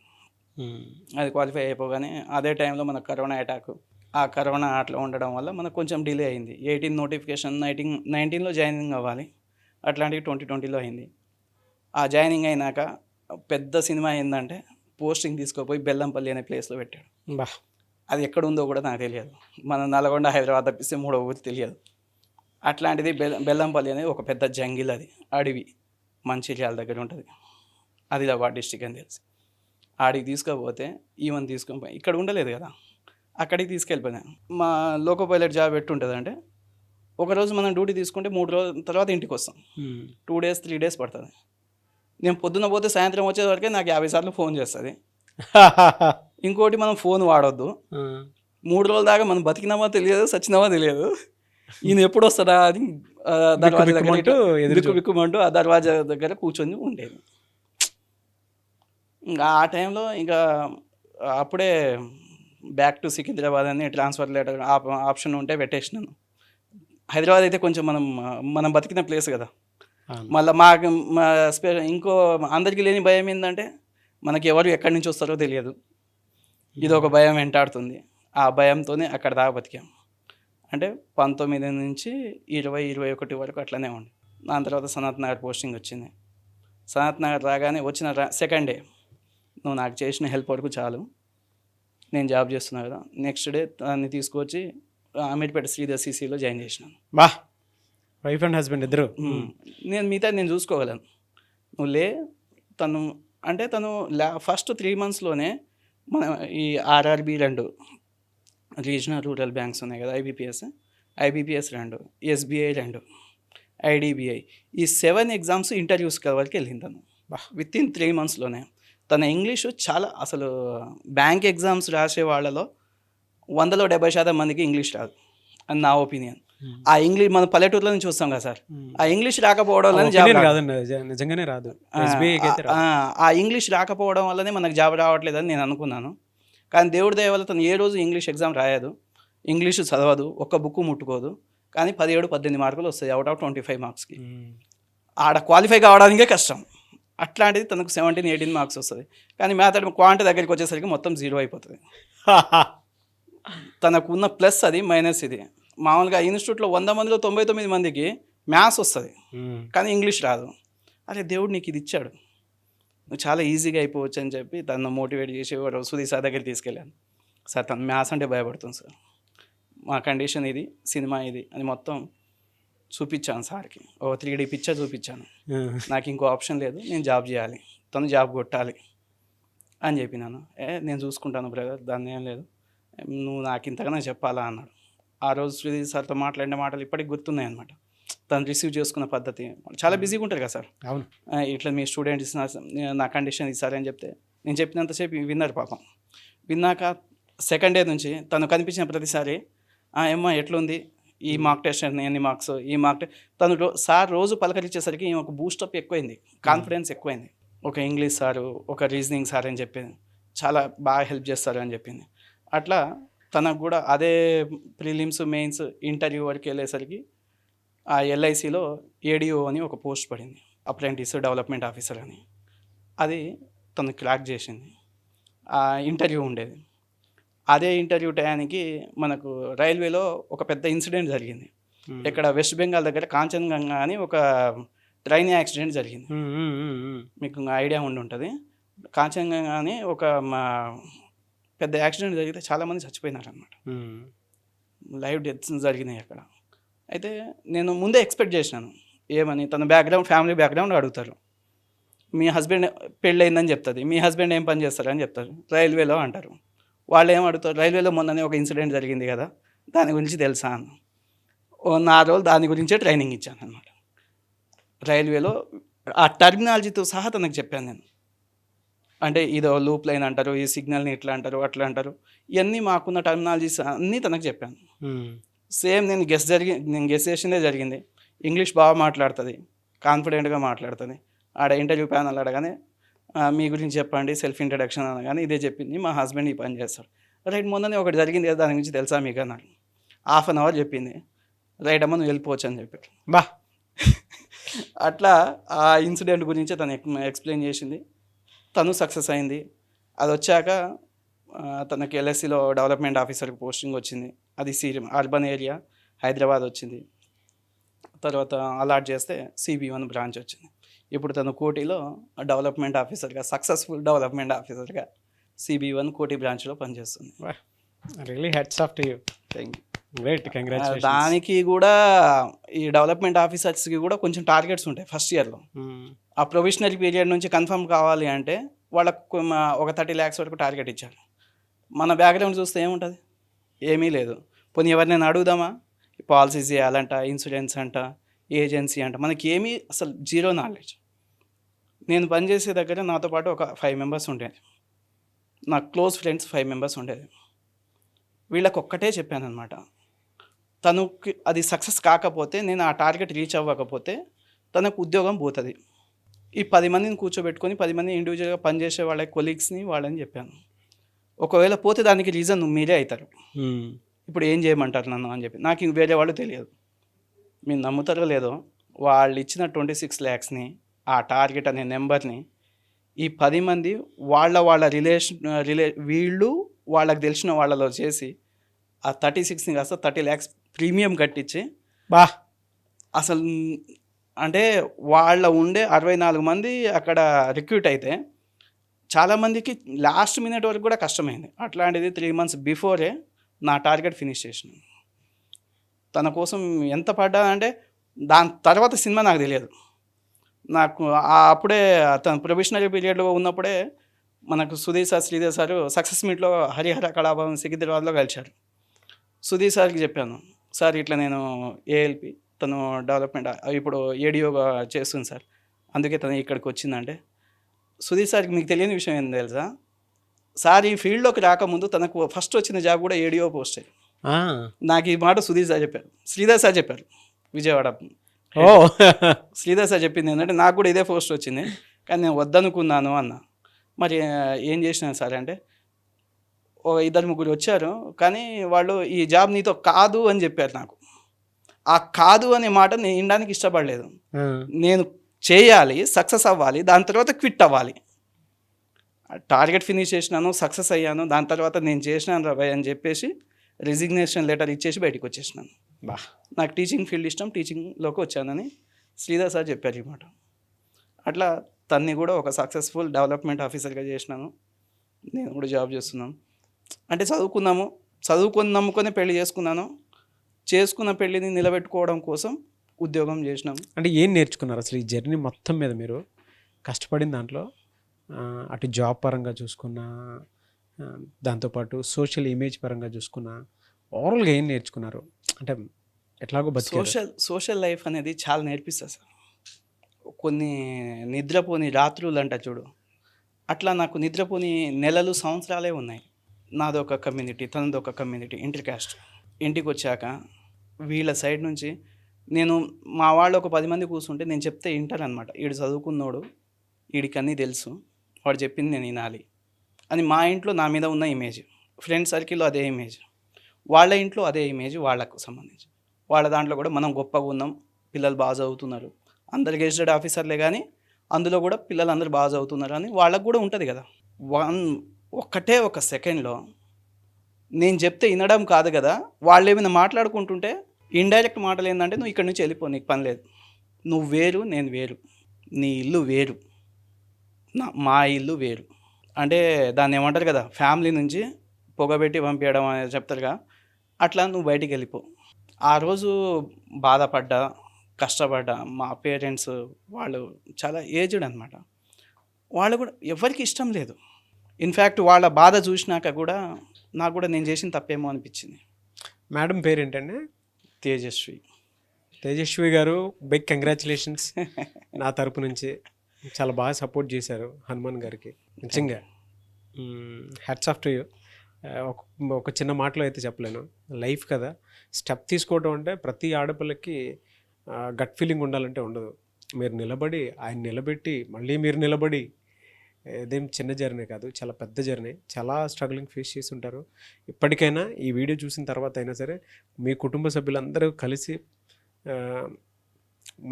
అది క్వాలిఫై అయిపోగానే అదే టైంలో మనకు కరోనా అటాక్. ఆ కరోనా అట్లా ఉండడం వల్ల మనకు కొంచెం డిలే అయింది. 18 నోటిఫికేషన్, 19లో జాయినింగ్ అవ్వాలి, అట్లాంటివి 2020లో అయింది. ఆ జాయినింగ్ అయినాక పెద్ద సినిమా ఏంటంటే పోస్టింగ్ తీసుకుపోయి బెల్లంపల్లి అనే ప్లేస్లో పెట్టాడు. అది ఎక్కడ ఉందో కూడా నాకు తెలియదు. మన నల్గొండ, హైదరాబాద్ తప్పిస్తే 3వ ఊరు తెలియదు. అట్లాంటిది బెల్లంపల్లి అనేది ఒక పెద్ద జంగిల్, అది అడవి, మంచిర్యాల దగ్గర ఉంటుంది, ఆదిలాబాద్ డిస్టిక్ అని తెలిసి. ఆడికి తీసుకపోతే ఈవెన్ తీసుకొని పోయి ఇక్కడ ఉండలేదు కదా, అక్కడికి తీసుకెళ్ళిపోయాను. మా లోకో పైలట్ జాబ్ ఎట్టుంటుందంటే ఒకరోజు మనం డ్యూటీ తీసుకుంటే 3 రోజుల తర్వాత ఇంటికి వస్తాం. 2 days 3 days పడుతుంది. నేను పొద్దున్న పోతే సాయంత్రం వచ్చేవరకే నాకు 50 సార్లు ఫోన్ చేస్తుంది. ఇంకోటి, మనం ఫోన్ వాడొద్దు. 3 రోజుల దాకా మనం బతికినామా తెలియదు, సచ్చినామా తెలియదు. ఈయన ఎప్పుడు వస్తాడా అని దర్వాజా దగ్గర బిక్కుమంటూ ఆ దర్వాజా దగ్గర కూర్చొని ఉండేది. ఇంకా ఆ టైంలో ఇంకా అప్పుడే బ్యాక్ టు సికింద్రాబాద్ అని ట్రాన్స్ఫర్ లెటర్ ఆప్షన్ ఉంటే పెట్టేసినాను. హైదరాబాద్ అయితే కొంచెం మనం బతికిన ప్లేస్ కదా. మళ్ళీ ఇంకో అందరికీ లేని భయం ఏంటంటే మనకి ఎవరు ఎక్కడి నుంచి వస్తారో తెలియదు. ఇది ఒక భయం వెంటాడుతుంది. ఆ భయంతోనే అక్కడ దాకా బతికాం. అంటే 19 నుంచి 20-21 వరకు అట్లనే ఉండి, దాని తర్వాత సనత్ నగర్ పోస్టింగ్ వచ్చింది. సనత్ నగర్ రాగానే వచ్చిన సెకండ్ డే, నువ్వు నాకు చేసిన హెల్ప్ వరకు చాలు, నేను జాబ్ చేస్తున్నా కదా. నెక్స్ట్ డే దాన్ని తీసుకొచ్చి అమీర్పేట శ్రీధర్ సిసిలో జాయిన్ చేసినాను. వైఫ్ అండ్ హస్బెండ్ ఇద్దరు. నేను చూసుకోగలను, నువ్వు లే. తను ఫస్ట్ 3 monthsలోనే మన ఈ RRB 2 రీజనల్ రూరల్ బ్యాంక్స్ ఉన్నాయి కదా, IBPS 2, SBI 2, IDBI, ఈ 7 ఎగ్జామ్స్ ఇంటర్వ్యూస్ వరకు వెళ్ళింది తను విత్ ఇన్ 3 monthsలోనే. తన ఇంగ్లీషు చాలా, అసలు బ్యాంక్ ఎగ్జామ్స్ రాసే వాళ్ళలో 100లో 70% మందికి ఇంగ్లీష్ రాదు అని నా ఒపీనియన్. ఆ ఇంగ్లీష్ మన పల్లెటూరులో నుంచి వస్తాం కదా సార్, ఆ ఇంగ్లీష్ రాకపోవడం వల్ల నిజంగానే రాదు. ఆ ఇంగ్లీష్ రాకపోవడం వల్లనే మనకు జాబ్ రావట్లేదని నేను అనుకున్నాను. కానీ దేవుడి దయ వల్ల తను ఏ రోజు ఇంగ్లీష్ ఎగ్జామ్ రాయదు, ఇంగ్లీషు చదవదు, ఒక్క బుక్ ముట్టుకోదు. కానీ 17-18 మార్కులు వస్తాయి అవుట్ ఆఫ్ 25 మార్క్స్కి. ఆడ క్వాలిఫై కావడానికే కష్టం. అట్లాంటిది తనకు 17-18 మార్క్స్ వస్తుంది. కానీ మ్యాథడ్ క్వాంట్ దగ్గరికి వచ్చేసరికి మొత్తం 0 అయిపోతుంది. తనకున్న ప్లస్ అది, మైనస్ ఇది. మామూలుగా ఇన్స్టిట్యూట్లో 100 మందిలో 99 మందికి మ్యాథ్స్ వస్తుంది, కానీ ఇంగ్లీష్ రాదు. అరే దేవుడు నీకు ఇది ఇచ్చాడు, నువ్వు చాలా ఈజీగా అయిపోవచ్చు అని చెప్పి తను మోటివేట్ చేసి సుధీర్ సార్ దగ్గరికి తీసుకెళ్ళాను. సార్ తను మ్యాథ్స్ అంటే భయపడుతుంది సార్, మా కండిషన్ ఇది, సినిమా ఇది అని మొత్తం చూపించాను సార్కి, ఓ 3D పిక్చర్ చూపించాను. నాకు ఇంకో ఆప్షన్ లేదు, నేను జాబ్ చేయాలి, తను జాబ్ కొట్టాలి అని చెప్పినాను. నేను చూసుకుంటాను బ్రదర్, దాన్ని ఏం లేదు, నువ్వు నాకు ఇంతగానో చెప్పాలా అన్నాడు. ఆ రోజు శ్రీధర్ సార్తో మాట్లాడిన మాటలు ఇప్పటికి గుర్తున్నాయి అనమాట. తను రిసీవ్ చేసుకున్న పద్ధతి, చాలా బిజీగా ఉంటారు కదా సార్. అవును. ఇట్లా మీ స్టూడెంట్స్ నా కండిషన్ ఇస్తారని చెప్తే నేను చెప్పినంతసేపు విన్నారు పాపం. విన్నాక సెకండ్ డే నుంచి తను కనిపించిన ప్రతిసారి ఏమ్మా ఎట్లుంది, ఈ మార్క్ టెస్ట్ ఎన్ని మార్క్స్, ఈ మార్క్ తను సార్ రోజు పలకరించేసరికి ఒక బూస్టప్ ఎక్కువైంది, కాన్ఫిడెన్స్ ఎక్కువైంది. ఒక ఇంగ్లీష్ సారు, ఒక రీజనింగ్ సార్ అని చెప్పింది, చాలా బాగా హెల్ప్ చేస్తారు అని చెప్పింది. అట్లా తనకు కూడా అదే ప్రిలిమ్స్ మెయిన్స్ ఇంటర్వ్యూ వరకు వెళ్ళేసరికి ఆ ఎల్ఐసిలో ఏడిఓ అని ఒక పోస్ట్ పడింది, అప్రెంటిస్ డెవలప్మెంట్ ఆఫీసర్ అని. అది తను క్రాక్ చేసింది. ఆ ఇంటర్వ్యూ ఉండేది. అదే ఇంటర్వ్యూ టయానికి మనకు రైల్వేలో ఒక పెద్ద ఇన్సిడెంట్ జరిగింది. ఇక్కడ వెస్ట్ బెంగాల్ దగ్గర కాంచన్గంగా అని ఒక ట్రైన్ యాక్సిడెంట్ జరిగింది. మీకు ఐడియా ఉండి ఉంటుంది. కాంచన్గంగా అని ఒక పెద్ద యాక్సిడెంట్ జరిగితే చాలామంది చచ్చిపోయినారు అనమాట. లైవ్ డెత్స్ జరిగినాయి అక్కడ. అయితే నేను ముందే ఎక్స్పెక్ట్ చేసినాను ఏమని, తన బ్యాక్గ్రౌండ్ ఫ్యామిలీ బ్యాక్గ్రౌండ్ అడుగుతారు. మీ హస్బెండ్ పెళ్ళయిందని చెప్తుంది, మీ హస్బెండ్ ఏం పని చేస్తారు అని చెప్తారు, రైల్వేలో అంటారు. వాళ్ళు ఏం అడుగుతారు, రైల్వేలో మొన్ననే ఒక ఇన్సిడెంట్ జరిగింది కదా, దాని గురించి తెలుసా అన్న. 4 రోజులు దాని గురించే ట్రైనింగ్ ఇచ్చాను అన్నమాట. రైల్వేలో ఆ టర్మినాలజీతో సహా తనకు చెప్పాను నేను. అంటే ఇదో లూప్ లైన్ అంటారు, ఈ సిగ్నల్ని ఇట్లా అంటారు, అట్లా అంటారు, ఇవన్నీ మాకున్న టర్మినాలజీస్ అన్నీ తనకు చెప్పాను. సేమ్ నేను గెస్ చేసిందే జరిగింది. ఇంగ్లీష్ బాగా మాట్లాడుతుంది, కాన్ఫిడెంట్గా మాట్లాడుతుంది. ఆడ ఇంటర్వ్యూ ప్యానల్ అడగానే మీ గురించి చెప్పండి, సెల్ఫ్ ఇంట్రడక్షన్ అనగానే ఇదే చెప్పింది, మా హస్బెండ్ ఈ పని చేస్తాడు. రైట్, మొన్ననే ఒకటి జరిగింది కదా, దాని గురించి తెలుసా మీకు అన్నాడు. 1/2 అవర్ చెప్పింది. రైట్ అమ్మ నువ్వు వెళ్ళిపోవచ్చు అని చెప్పాడు. బా అట్లా ఆ ఇన్సిడెంట్ గురించి తను ఎక్స్ప్లెయిన్ చేసింది. తను సక్సెస్ అయింది. అది వచ్చాక తనకి ఎల్ఎస్సిలో డెవలప్మెంట్ ఆఫీసర్కి పోస్టింగ్ వచ్చింది. అది అర్బన్ ఏరియా హైదరాబాద్ వచ్చింది. తర్వాత అలాట్ చేస్తే CB1 బ్రాంచ్ వచ్చింది. ఇప్పుడు తను కోటిలో డెవలప్మెంట్ ఆఫీసర్గా, సక్సెస్ఫుల్ డెవలప్మెంట్ ఆఫీసర్గా CB1 కోటి బ్రాంచ్లో పనిచేస్తుంది. Really hats off to you. Thank you. Great, congratulations. దానికి కూడా ఈ డెవలప్మెంట్ ఆఫీసర్స్కి కూడా కొంచెం టార్గెట్స్ ఉంటాయి ఫస్ట్ ఇయర్లో. ఆ ప్రొవిషనరీ పీరియడ్ నుంచి కన్ఫర్మ్ కావాలి అంటే వాళ్ళకు ఒక 30 lakhs వరకు టార్గెట్ ఇచ్చారు. మన బ్యాక్గ్రౌండ్ చూస్తే ఏముంటుంది, ఏమీ లేదు. పోనీ ఎవరినైనా అడుగుదామా, పాలసీస్ చేయాలంట, ఇన్సూరెన్స్ అంట, ఏజెన్సీ అంట, మనకి ఏమీ అసలు జీరో నాలెడ్జ్. నేను పనిచేసే దగ్గర నాతో పాటు ఒక 5 members ఉండేది, నా క్లోజ్ ఫ్రెండ్స్ 5 members ఉండేది. వీళ్ళకి ఒక్కటే చెప్పాను అనమాట, తనకి అది సక్సెస్ కాకపోతే, నేను ఆ టార్గెట్ రీచ్ అవ్వకపోతే తనకు ఉద్యోగం పోతుంది. ఈ 10 మందిని కూర్చోబెట్టుకొని 10 మంది ఇండివిజువల్గా పనిచేసే వాళ్ళ కొలీగ్స్ని వాళ్ళని చెప్పాను, ఒకవేళ పోతే దానికి రీజన్ మీరే అవుతారు, ఇప్పుడు ఏం చేయమంటారు నన్ను అని చెప్పి. నాకు ఇంక వేరే వాళ్ళు తెలియదు. మీరు నమ్ముతారో లేదో, వాళ్ళు ఇచ్చిన 26 lakhsని, ఆ టార్గెట్ అనే నెంబర్ని ఈ 10 మంది వాళ్ళ వీళ్ళు వాళ్ళకి తెలిసిన వాళ్ళలో చేసి ఆ 36ని కాస్త 30 lakhs ప్రీమియం కట్టించి అసలు అంటే వాళ్ళ ఉండే 64 మంది అక్కడ రిక్రూట్ అయితే చాలామందికి లాస్ట్ మినిట్ వరకు కూడా కష్టమైంది. అట్లాంటిది 3 months బిఫోరే నా టార్గెట్ ఫినిష్ చేసినాను. తన కోసం ఎంత పడ్డా అంటే దాని తర్వాత సినిమా నాకు తెలియదు. నాకు అప్పుడే తన ప్రొఫెషనల్ పీరియడ్లో ఉన్నప్పుడే మనకు Sudheer sir, Sridhar sir success మీట్లో హరిహర కళాభవన్ సికింద్రాబాద్లో కలిశారు. సుధీర్ సార్కి చెప్పాను, సార్ ఇట్లా నేను ALP, తను డెవలప్మెంట్ ఇప్పుడు ఏడియోగా చేస్తుంది సార్, అందుకే తను ఇక్కడికి వచ్చిందంటే, సుధీర్ సార్కి మీకు తెలియని విషయం ఏంటి తెలుసా, సార్ ఈ ఫీల్డ్లోకి రాకముందు తనకు ఫస్ట్ వచ్చిన జాబ్ కూడా ఏడియో పోస్టే. నాకు ఈ మాట సుధీర్ సార్ చెప్పారు, శ్రీధర్ సార్ చెప్పారు విజయవాడ. శ్రీధర్ సార్ చెప్పింది ఏంటంటే, నాకు కూడా ఇదే పోస్ట్ వచ్చింది కానీ నేను వద్దనుకున్నాను అన్న. మరి ఏం చేసినాను సార్ అంటే, 2-3 వచ్చారు కానీ వాళ్ళు ఈ జాబ్ నీతో కాదు అని చెప్పారు. నాకు ఆ కాదు అనే మాట నేను వినడానికి ఇష్టపడలేదు. నేను చేయాలి, సక్సెస్ అవ్వాలి, దాని తర్వాత క్విట్ అవ్వాలి. టార్గెట్ ఫినిష్ చేసినాను, సక్సెస్ అయ్యాను, దాని తర్వాత నేను చేసినాను రాబాయ్ అని చెప్పేసి రిజిగ్నేషన్ లెటర్ ఇచ్చేసి బయటకు వచ్చేసినాను. నాకు టీచింగ్ ఫీల్డ్ ఇష్టం, టీచింగ్లోకి వచ్చానని శ్రీధర్ సార్ చెప్పారు ఈ మాట. అట్లా తన్ని కూడా ఒక సక్సెస్ఫుల్ డెవలప్మెంట్ ఆఫీసర్గా చేసినాను. నేను కూడా జాబ్ చేస్తున్నాను. అంటే చదువుకుని నమ్ముకొని పెళ్లి చేసుకున్నాను. చేసుకున్న పెళ్ళిని నిలబెట్టుకోవడం కోసం ఉద్యోగం చేసినాం. అంటే ఏం నేర్చుకున్నారు అసలు ఈ జర్నీ మొత్తం మీద మీరు కష్టపడిన దాంట్లో? అటు జాబ్ పరంగా చూసుకున్నా, దాంతోపాటు సోషల్ ఇమేజ్ పరంగా చూసుకున్నా, ఓవరాల్గా ఏం నేర్చుకున్నారు? అంటే ఎట్లాగో బతికారు. సోషల్ లైఫ్ అనేది చాలా నేర్పిస్తుంది సార్. కొన్ని నిద్రపోని రాత్రులు అంట చూడు, అట్లా నాకు నిద్రపోని నెలలు సంవత్సరాలే ఉన్నాయి. నాదొక కమ్యూనిటీ, తనదొక కమ్యూనిటీ, ఇంటర్ క్యాస్ట్. ఇంటికి వచ్చాక వీళ్ళ సైడ్ నుంచి నేను మా వాళ్ళు ఒక 10 మంది కూర్చుంటే నేను చెప్తే వింటారనమాట. వీడు చదువుకున్నోడు, వీడికి అన్నీ తెలుసు, వాడు చెప్పింది నేను వినాలి అని మా ఇంట్లో నా మీద ఉన్న ఇమేజ్, ఫ్రెండ్ సర్కిల్లో అదే ఇమేజ్, వాళ్ళ ఇంట్లో అదే ఇమేజ్ వాళ్ళకు సంబంధించి. వాళ్ళ దాంట్లో కూడా మనం గొప్పగా ఉన్నాం, పిల్లలు బాగా చదువుతున్నారు, అందరు గెజిటెడ్ ఆఫీసర్లే కానీ అందులో కూడా పిల్లలు అందరూ బాగా చదువుతున్నారు అని వాళ్ళకు కూడా ఉంటుంది కదా. ఒక్కటే ఒక సెకండ్లో నేను చెప్తే వినడం కాదు కదా, వాళ్ళు ఏమైనా మాట్లాడుకుంటుంటే ఇండైరెక్ట్ మాటలు ఏంటంటే, నువ్వు ఇక్కడి నుంచి వెళ్ళిపో, నీకు పని లేదు, నువ్వు వేరు నేను వేరు, నీ ఇల్లు వేరు, మా ఇల్లు వేరు. అంటే దాన్ని ఏమంటారు కదా, ఫ్యామిలీ నుంచి పొగబెట్టి పంపించడం అనేది చెప్తారుగా, అట్లా నువ్వు బయటికి వెళ్ళిపో. ఆ రోజు బాధపడ్డా, కష్టపడ్డా. మా పేరెంట్స్ వాళ్ళు చాలా ఏజ్డ్ అనమాట, వాళ్ళు కూడా ఎవరికి ఇష్టం లేదు. ఇన్ఫ్యాక్ట్ వాళ్ళ బాధ చూసినాక కూడా నాకు కూడా నేను చేసిన తప్పేమో అనిపించింది. మేడం పేరేంటండి? తేజస్వి. తేజస్వి గారు, బిగ్ కంగ్రాచులేషన్స్ నా తరపు నుంచి. చాలా బాగా సపోర్ట్ చేశారు హనుమాన్ గారికి, నిజంగా హ్యాట్స్ ఆఫ్ టు యూ. ఒక చిన్న మాటలో అయితే చెప్పలేను, లైఫ్ కదా, స్టెప్ తీసుకోవడం అంటే ప్రతి ఆడపిల్లకి గట్ ఫీలింగ్ ఉండాలంటే ఉండదు. మీరు నిలబడి, ఆయన నిలబెట్టి, మళ్ళీ మీరు నిలబడి, ఇదేం చిన్న జర్నీ కాదు, చాలా పెద్ద జర్నీ, చాలా స్ట్రగ్లింగ్ ఫేస్ చేసి ఉంటారు. ఇప్పటికైనా ఈ వీడియో చూసిన తర్వాత అయినా సరే మీ కుటుంబ సభ్యులందరూ కలిసి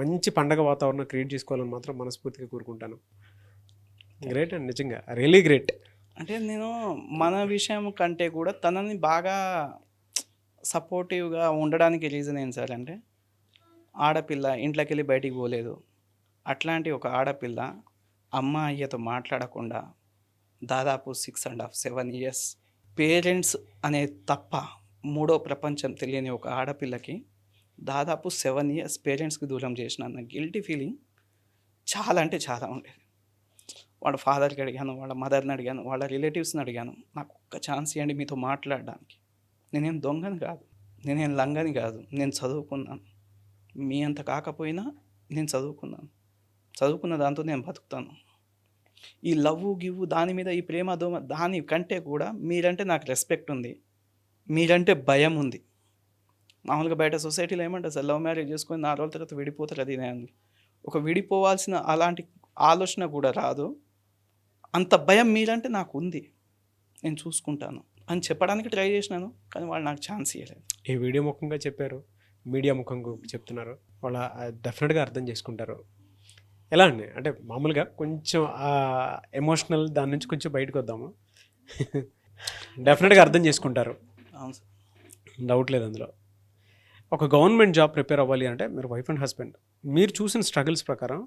మంచి పండగ వాతావరణం క్రియేట్ చేసుకోవాలని మాత్రం మనస్ఫూర్తిగా కోరుకుంటాను. గ్రేట్ అండి, నిజంగా రియలీ గ్రేట్. అంటే నేను మన విషయం కంటే కూడా తనని బాగా సపోర్టివ్గా ఉండడానికి రీజన్ ఏంటి సార్ అంటే, ఆడపిల్ల ఇంట్లోకి వెళ్ళి బయటికి పోలేదు, అట్లాంటి ఒక ఆడపిల్ల అమ్మ అయ్యతో మాట్లాడకుండా దాదాపు 6.5 7 years పేరెంట్స్ అనే తప్ప మూడో ప్రపంచం తెలియని ఒక ఆడపిల్లకి దాదాపు 7 years పేరెంట్స్కి దూరం చేసిన గిల్టీ ఫీలింగ్ చాలా అంటే చాలా ఉండేది. వాళ్ళ ఫాదర్కి అడిగాను, వాళ్ళ మదర్ని అడిగాను, వాళ్ళ రిలేటివ్స్ని అడిగాను, నాకు ఒక్క ఛాన్స్ ఇవ్వండి మీతో మాట్లాడడానికి. నేనేం దొంగని కాదు, నేనేం లంగని కాదు, నేను చదువుకున్నాను, మీ అంత కాకపోయినా నేను చదువుకున్న దాంతో నేను బతుకుతాను. ఈ లవ్ గివ్వు దాని మీద, ఈ ప్రేమ దోమ దాని కంటే కూడా మీరంటే నాకు రెస్పెక్ట్ ఉంది, మీరంటే భయం ఉంది. మామూలుగా బయట సొసైటీలో ఏమంటారు సార్, లవ్ మ్యారేజ్ చేసుకొని 4 రోజుల తర్వాత విడిపోతారు, అది నేను ఒక విడిపోవాల్సిన అలాంటి ఆలోచన కూడా రాదు. అంత భయం మీరంటే నాకు ఉంది, నేను చూసుకుంటాను అని చెప్పడానికి ట్రై చేసినాను, కానీ వాళ్ళు నాకు ఛాన్స్ ఇవ్వలేదు. ఈ వీడియో ముఖంగా చెప్పారు, మీడియా ముఖంగా చెప్తున్నారు, వాళ్ళ డెఫినెట్గా అర్థం చేసుకుంటారు. ఎలా అండి అంటే మామూలుగా కొంచెం ఎమోషనల్ దాని నుంచి కొంచెం బయటకు వద్దాము. డెఫినెట్గా అర్థం చేసుకుంటారు, అవును సార్, డౌట్ లేదు అందులో. ఒక గవర్నమెంట్ జాబ్ ప్రిపేర్ అవ్వాలి అంటే మీరు వైఫ్ అండ్ హస్బెండ్, మీరు చూసిన స్ట్రగుల్స్ ప్రకారం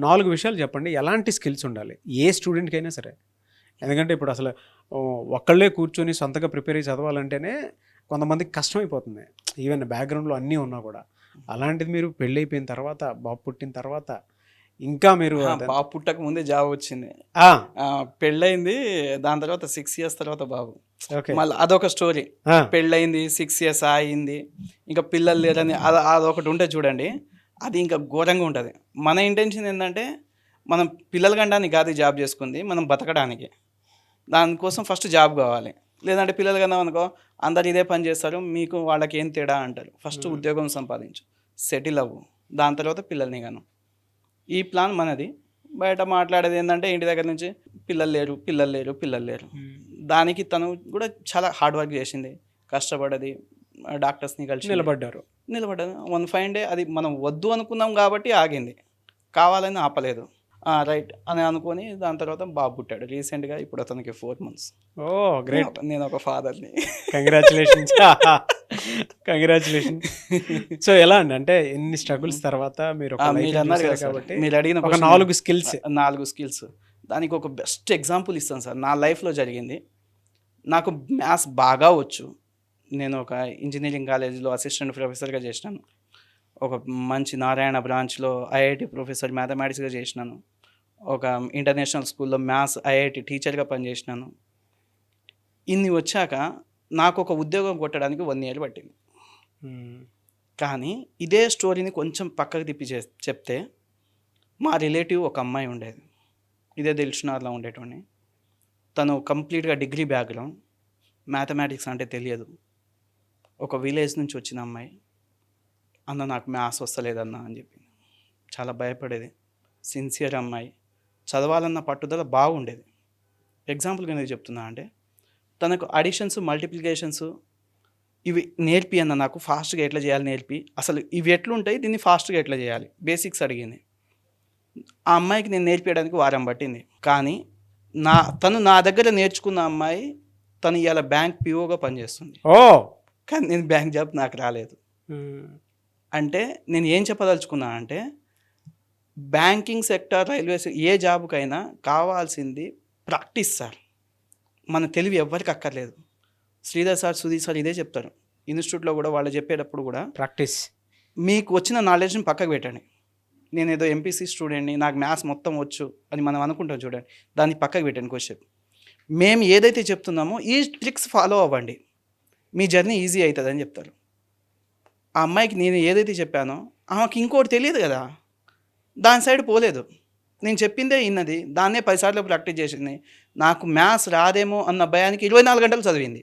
4 విషయాలు చెప్పండి. ఎలాంటి స్కిల్స్ ఉండాలి ఏ స్టూడెంట్కైనా సరే? ఎందుకంటే ఇప్పుడు అసలు ఒక్కళ్ళే కూర్చొని సొంతగా ప్రిపేర్ అయ్యి చదవాలంటేనే కొంతమందికి కష్టమైపోతుంది, ఈవెన్ బ్యాక్గ్రౌండ్లో అన్నీ ఉన్నా కూడా. అలాంటిది మీరు పెళ్ళి అయిపోయిన తర్వాత, బాబు పుట్టిన తర్వాత, ఇంకా మీరు బాబు పుట్టక ముందే జాబ్ వచ్చింది, పెళ్ళయింది, దాని తర్వాత 6 years తర్వాత బాబు. మళ్ళీ అదొక స్టోరీ. పెళ్ళయింది 6 years అయింది, ఇంకా పిల్లలు లేరని అదొకటి ఉంటే చూడండి, అది ఇంకా ఘోరంగా ఉంటుంది. మన ఇంటెన్షన్ ఏంటంటే మనం పిల్లల కండానికి కాదు జాబ్ చేసుకుంది, మనం బతకడానికి. దానికోసం ఫస్ట్ జాబ్ కావాలి, లేదంటే పిల్లలు కన్నా అనుకో అందరు ఇదే పని చేస్తారు, మీకు వాళ్ళకి ఏం తేడా అంటారు. ఫస్ట్ ఉద్యోగం సంపాదించు, సెటిల్ అవ్వు, దాని తర్వాత పిల్లల్ని గాను. ఈ ప్లాన్ మనది. బయట మాట్లాడేది ఏంటంటే ఇంటి దగ్గర నుంచి పిల్లలు లేరు. దానికి తను కూడా చాలా హార్డ్ వర్క్ చేసింది, కష్టపడ్డది, డాక్టర్స్ని కలిసి నిలబడ్డారు. వన్ ఫైన్ డే అది మనం వద్దు అనుకున్నాం కాబట్టి ఆగింది, కావాలని ఆపలేదు. రైట్ అని అనుకొని దాని తర్వాత బాబు పుట్టాడు రీసెంట్గా, ఇప్పుడు అతనికి 4 months. ఓ గ్రేట్, నేను ఒక ఫాదర్ని. కంగ్రాచులేషన్స్. సో ఎలా అండి అంటే ఎన్ని స్ట్రగుల్స్ తర్వాత మీరు అడిగిన ఒక 4 స్కిల్స్ దానికి ఒక బెస్ట్ ఎగ్జాంపుల్ ఇస్తాను సార్. నా లైఫ్లో జరిగింది. నాకు మ్యాథ్స్ బాగా వచ్చు, నేను ఒక ఇంజనీరింగ్ కాలేజీలో అసిస్టెంట్ ప్రొఫెసర్గా చేసినాను. ఒక మంచి నారాయణ బ్రాంచ్లో ఐఐటి ప్రొఫెసర్ మ్యాథమెటిక్స్గా చేసినాను. ఒక ఇంటర్నేషనల్ స్కూల్లో మ్యాథ్స్ ఐఐటి టీచర్గా పనిచేసినాను. ఇన్ని వచ్చాక నాకు ఒక ఉద్యోగం కొట్టడానికి 1 ఇయర్ పట్టింది. కానీ ఇదే స్టోరీని కొంచెం పక్కకు తిప్పి చెప్తే మా రిలేటివ్ ఒక అమ్మాయి ఉండేది. ఇదే దిల్షునార్లో ఉండేటోని. తను కంప్లీట్గా డిగ్రీ బ్యాక్గ్రౌండ్, మ్యాథమెటిక్స్ అంటే తెలియదు. ఒక విలేజ్ నుంచి వచ్చిన అమ్మాయి. అన్న నాకు మ్యాథ్స్ వస్తలేదన్న అని చెప్పింది. చాలా భయపడేది. సిన్సియర్ అమ్మాయి, చదవాలన్న పట్టుదల బాగుండేది. ఎగ్జాంపుల్గా నేను చెప్తున్నా అంటే తనకు అడిషన్స్, మల్టిప్లికేషన్స్ ఇవి నేర్పి అన్న, నాకు ఫాస్ట్గా ఎట్లా చేయాలి నేర్పి, అసలు ఇవి ఎట్లుంటాయి, దీన్ని ఫాస్ట్గా ఎట్లా చేయాలి, బేసిక్స్ అడిగింది. ఆ అమ్మాయికి నేను నేర్పించడానికి వారం పట్టింది. కానీ తను నా దగ్గర నేర్చుకున్న అమ్మాయి తను ఇవాళ బ్యాంక్ పిఓగా పనిచేస్తుంది. కానీ నేను బ్యాంక్ జాబ్ నాకు రాలేదు. అంటే నేను ఏం చెప్పదలుచుకున్నా అంటే బ్యాంకింగ్ సెక్టర్, రైల్వేస్, ఏ జాబ్కైనా కావాల్సింది ప్రాక్టీస్ సార్. మన తెలివి ఎవ్వరికి అక్కర్లేదు. శ్రీధర్ సార్, సుధీర్ సార్ ఇదే చెప్తారు ఇన్స్టిట్యూట్లో కూడా. వాళ్ళు చెప్పేటప్పుడు కూడా ప్రాక్టీస్. మీకు వచ్చిన నాలెడ్జ్ని పక్కకు పెట్టండి. నేను ఏదో ఎంపీసీ స్టూడెంట్ని, నాకు మ్యాథ్స్ మొత్తం వచ్చు అని మనం అనుకుంటాం చూడండి, దాన్ని పక్కకు పెట్టండి క్వశ్చన్. మేము ఏదైతే చెప్తున్నామో ఈ ట్రిక్స్ ఫాలో అవ్వండి, మీ జర్నీ ఈజీ అవుతుంది అని చెప్తారు. ఆ అమ్మాయికి నేను ఏదైతే చెప్పానో ఆమెకి ఇంకోటి తెలియదు కదా, దాని సైడ్ పోలేదు. నేను చెప్పిందే ఇన్నది, దాన్నే 10 సార్లు ప్రాక్టీస్ చేసింది. నాకు మ్యాథ్స్ రాదేమో అన్న భయానికి 24 గంటలు చదివింది.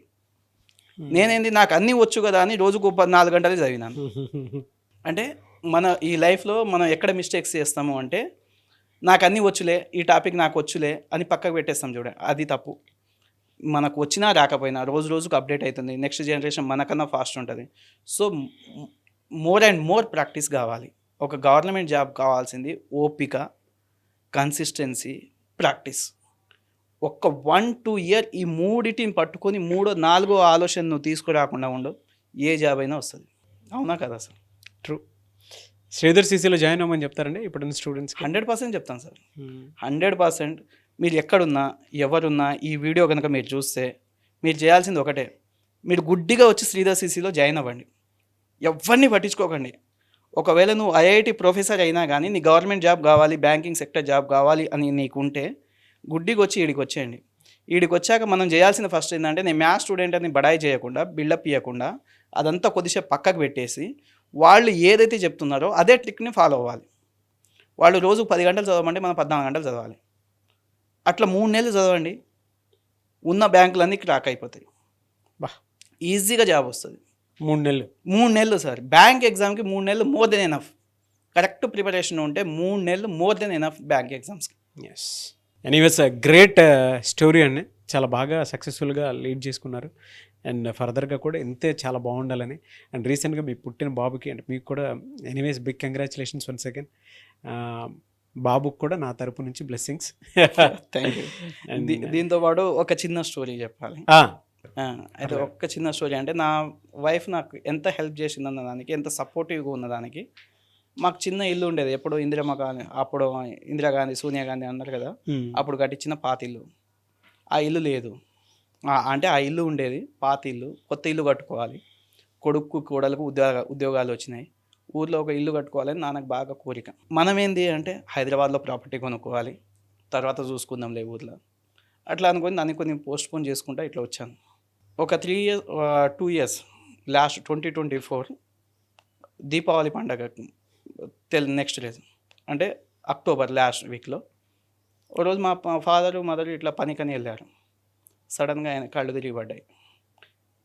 నేనేంది నాకు అన్నీ వచ్చు కదా అని రోజుకు 4 గంటలు చదివినాను. అంటే మన ఈ లైఫ్లో మనం ఎక్కడ మిస్టేక్స్ చేస్తాము అంటే నాకు అన్నీ వచ్చులే, ఈ టాపిక్ నాకు వచ్చులే అని పక్కకు పెట్టేస్తాం చూడండి, అది తప్పు. మనకు వచ్చినా రాకపోయినా రోజు రోజుకు అప్డేట్ అవుతుంది. నెక్స్ట్ జనరేషన్ మనకన్నా ఫాస్ట్ ఉంటుంది. So more and more practice కావాలి. ఒక గవర్నమెంట్ జాబ్ కావాల్సింది ఓపిక, కన్సిస్టెన్సీ, ప్రాక్టీస్. ఒక్క 1-2 ఇయర్ ఈ మూడిటిని పట్టుకొని 3వ 4వ ఆలోచన నువ్వు తీసుకురాకుండా ఉండు, ఏ జాబ్ అయినా వస్తుంది. అవునా కదా సార్? ట్రూ. శ్రీధర్ సీసీలో జాయిన్ అవ్వమని చెప్తారండి ఇప్పుడున్న స్టూడెంట్స్కి? 100% చెప్తాను సార్. 100%. మీరు ఎక్కడున్నా, ఎవరున్నా ఈ వీడియో కనుక మీరు చూస్తే మీరు చేయాల్సింది ఒకటే, మీరు గుడ్డిగా వచ్చి శ్రీధర్ సీసీలో జాయిన్ అవ్వండి. ఎవరిని పట్టించుకోకండి. ఒకవేళ నువ్వు ఐఐటి ప్రొఫెసర్ అయినా కానీ నీ గవర్నమెంట్ జాబ్ కావాలి, బ్యాంకింగ్ సెక్టర్ జాబ్ కావాలి అని నీకు ఉంటే గుడ్డిగా వచ్చి ఈడికి వచ్చేయండి. ఈడికి వచ్చాక మనం చేయాల్సిన ఫస్ట్ ఏంటంటే, నేను మ్యాథ్స్ స్టూడెంట్ అని బడాయి చేయకుండా, బిల్డప్ ఇవ్వకుండా అదంతా కొద్దిసేపు పక్కకు పెట్టేసి వాళ్ళు ఏదైతే చెప్తున్నారో అదే ట్రిక్ని ఫాలో అవ్వాలి. వాళ్ళు రోజు 10 గంటలు చదవమంటే మనం 14 గంటలు చదవాలి. అట్లా 3 నెలలు చదవండి, ఉన్న బ్యాంకులన్నీ క్రాక్ అయిపోతాయి. ఈజీగా జాబ్ వస్తుంది. 3 నెలలు సార్. బ్యాంక్ ఎగ్జామ్కి 3 నెలలు more than enough. Correct preparation ఉంటే 3 నెలలు మోర్ దెన్ ఎనఫ్ బ్యాంక్ ఎగ్జామ్స్కి. ఎస్, ఎనీవేస్ గ్రేట్ స్టోరీ అండి. చాలా బాగా సక్సెస్ఫుల్గా లీడ్ చేసుకున్నారు. అండ్ ఫర్దర్గా కూడా ఇంతే చాలా బాగుండాలని. అండ్ రీసెంట్గా మీ పుట్టిన బాబుకి అంటే మీకు కూడా anyways big congratulations once again. బాబుకి కూడా నా తరపు నుంచి బ్లెస్సింగ్స్. Thank you. దీంతో పాటు ఒక చిన్న స్టోరీ చెప్పాలి. అయితే ఒక్క చిన్న స్టోరీ అంటే, నా వైఫ్ నాకు ఎంత హెల్ప్ చేసిందన్న దానికి, ఎంత సపోర్టివ్గా ఉన్నదానికి, మాకు చిన్న ఇల్లు ఉండేది. ఎప్పుడు అప్పుడు ఇందిరాగాంధీ, సోనియా గాంధీ అన్నారు కదా, అప్పుడు కట్టించిన పాత ఇల్లు. ఆ ఇల్లు లేదు. అంటే ఆ ఇల్లు ఉండేది పాత ఇల్లు, కొత్త ఇల్లు కట్టుకోవాలి. కొడుకు కోడలకు ఉద్యోగాలు వచ్చినాయి. ఊర్లో ఒక ఇల్లు కట్టుకోవాలని నాన్నకు బాగా కోరిక. మనం ఏంది అంటే హైదరాబాద్లో ప్రాపర్టీ కొనుక్కోవాలి, తర్వాత చూసుకుందాంలే ఊర్లో, అట్లా అనుకుని దాన్ని కొన్ని పోస్ట్పోన్ చేసుకుంటా ఇట్లా వచ్చాను. ఒక 2 ఇయర్స్ లాస్ట్ 2024 దీపావళి పండగ నెక్స్ట్ డేస్ అంటే అక్టోబర్ లాస్ట్ వీక్లో ఓ రోజు మా ఫాదరు మదరు ఇట్లా పనికని వెళ్ళారు. సడన్గా ఆయన కళ్ళు తిరిగి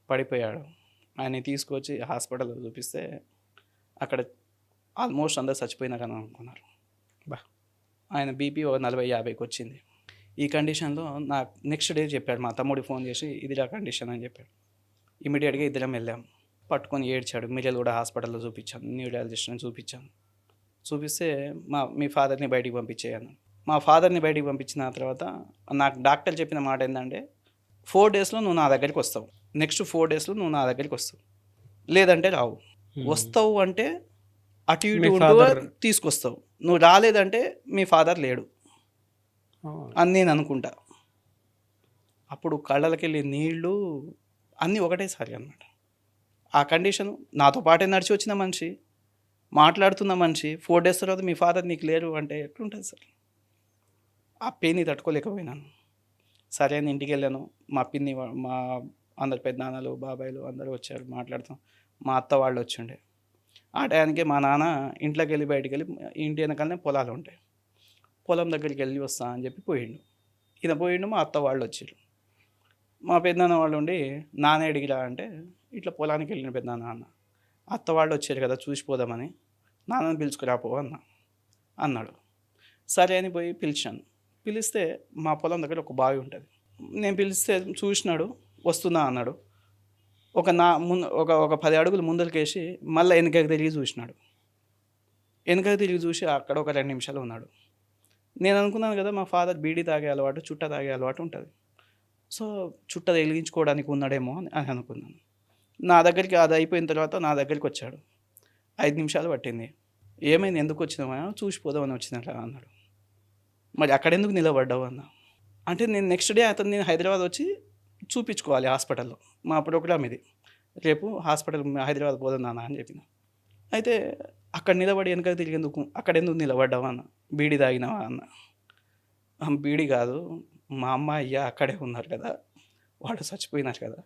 పడిపోయాడు. ఆయన తీసుకొచ్చి హాస్పిటల్లో చూపిస్తే అక్కడ ఆల్మోస్ట్ అందరు చచ్చిపోయినారని అనుకున్నారు. ఆయన బీపీ 40-50కి వచ్చింది. ఈ కండిషన్లో నాకు నెక్స్ట్ డే చెప్పాడు, మా తమ్ముడికి ఫోన్ చేసి ఇదిలా కండిషన్ అని చెప్పాడు. ఇమీడియట్గా ఇద్దరం వెళ్ళాం. పట్టుకొని ఏడ్చాడు. మిర్యాలు కూడా హాస్పిటల్లో చూపించాను, న్యూరాలజిస్ట్ని చూపించాను. చూపిస్తే మీ ఫాదర్ని బయటికి పంపించేయను. మా ఫాదర్ని బయటికి పంపించిన తర్వాత నాకు డాక్టర్ చెప్పిన మాట ఏంటంటే, 4 డేస్లో నువ్వు నా దగ్గరికి వస్తావు, నెక్స్ట్ 4 డేస్లో నువ్వు నా దగ్గరికి వస్తావు, లేదంటే రావు. వస్తావు అంటే అటు ఇటు తీసుకొస్తావు, నువ్వు రాలేదంటే మీ ఫాదర్ లేడు అని నేను అనుకుంటా. అప్పుడు కళ్ళకి వెళ్ళి నీళ్ళు అన్నీ ఒకటేసారి అన్నమాట. ఆ కండిషను నాతో పాటే నడిచి వచ్చిన మనిషి మాట్లాడుతున్న మనిషి 4 డేస్ తర్వాత మీ ఫాదర్ నీకు లేరు అంటే ఎట్లుంటుంది సార్? ఆ పెయిన్ని తట్టుకోలేకపోయినాను. సరే అని ఇంటికి వెళ్ళాను. మా పిన్ని మా అందరు పెద్దనాన్నలు బాబాయిలు అందరూ వచ్చారు, మాట్లాడుతాం. మా అత్త వాళ్ళు వచ్చిండే. ఆ టయానికి మా నాన్న ఇంట్లోకి వెళ్ళి బయటికి వెళ్ళి ఇంటి వెనకాలనే పొలాలు ఉంటాయి, పొలం దగ్గరికి వెళ్ళి వస్తా అని చెప్పి పోయిండు. ఈయన పోయిండు, మా అత్త వాళ్ళు వచ్చిర్రు. మా పెద్దనాన్న వాళ్ళు ఉండి నాన్న అడిగిరా అంటే ఇట్లా పొలానికి వెళ్ళిన పెద్దనాన్న అన్న. అత్త వాళ్ళు వచ్చారు కదా చూసిపోదామని నాన్నని పిలుచుకురాపో అన్నాడు. సరే అని పోయి పిలిచాను. పిలిస్తే మా పొలం దగ్గర ఒక బావి ఉంటుంది. నేను పిలిస్తే చూసినాడు, వస్తున్నా అన్నాడు. ఒక 10 అడుగులు ముందరికేసి మళ్ళీ వెనకకి తిరిగి చూసినాడు. వెనకకి తిరిగి చూసి అక్కడ ఒక 2 నిమిషాలు ఉన్నాడు. నేను అనుకున్నాను కదా మా ఫాదర్ బీడీ తాగే అలవాటు, చుట్ట తాగే అలవాటు ఉంటుంది. సో చుట్ట వెలిగించుకోవడానికి ఉన్నాడేమో అని అనుకున్నాను. నా దగ్గరికి అది అయిపోయిన తర్వాత నా దగ్గరికి వచ్చాడు. 5 నిమిషాలు పట్టింది. ఏమైంది, ఎందుకు వచ్చినావా? చూసిపోదామని వచ్చినట్లా అన్నాడు. మరి అక్కడెందుకు నిలబడ్డావు అన్న. అంటే నేను నెక్స్ట్ డే నేను హైదరాబాద్ వచ్చి చూపించుకోవాలి హాస్పిటల్లో. మా ప్రోగ్రామ్ ఇది, రేపు హాస్పిటల్ హైదరాబాద్ పోదాం నాన్న అని చెప్పిన. అయితే అక్కడ నిలబడి వెనక తిరిగేందుకు అక్కడ ఎందుకు నిలబడ్డావా అన్న. బీడీ తాగినావా అన్న. బీడీ కాదు, మా అమ్మ అయ్య అక్కడే ఉన్నారు కదా, వాళ్ళు చచ్చిపోయినారు కదా,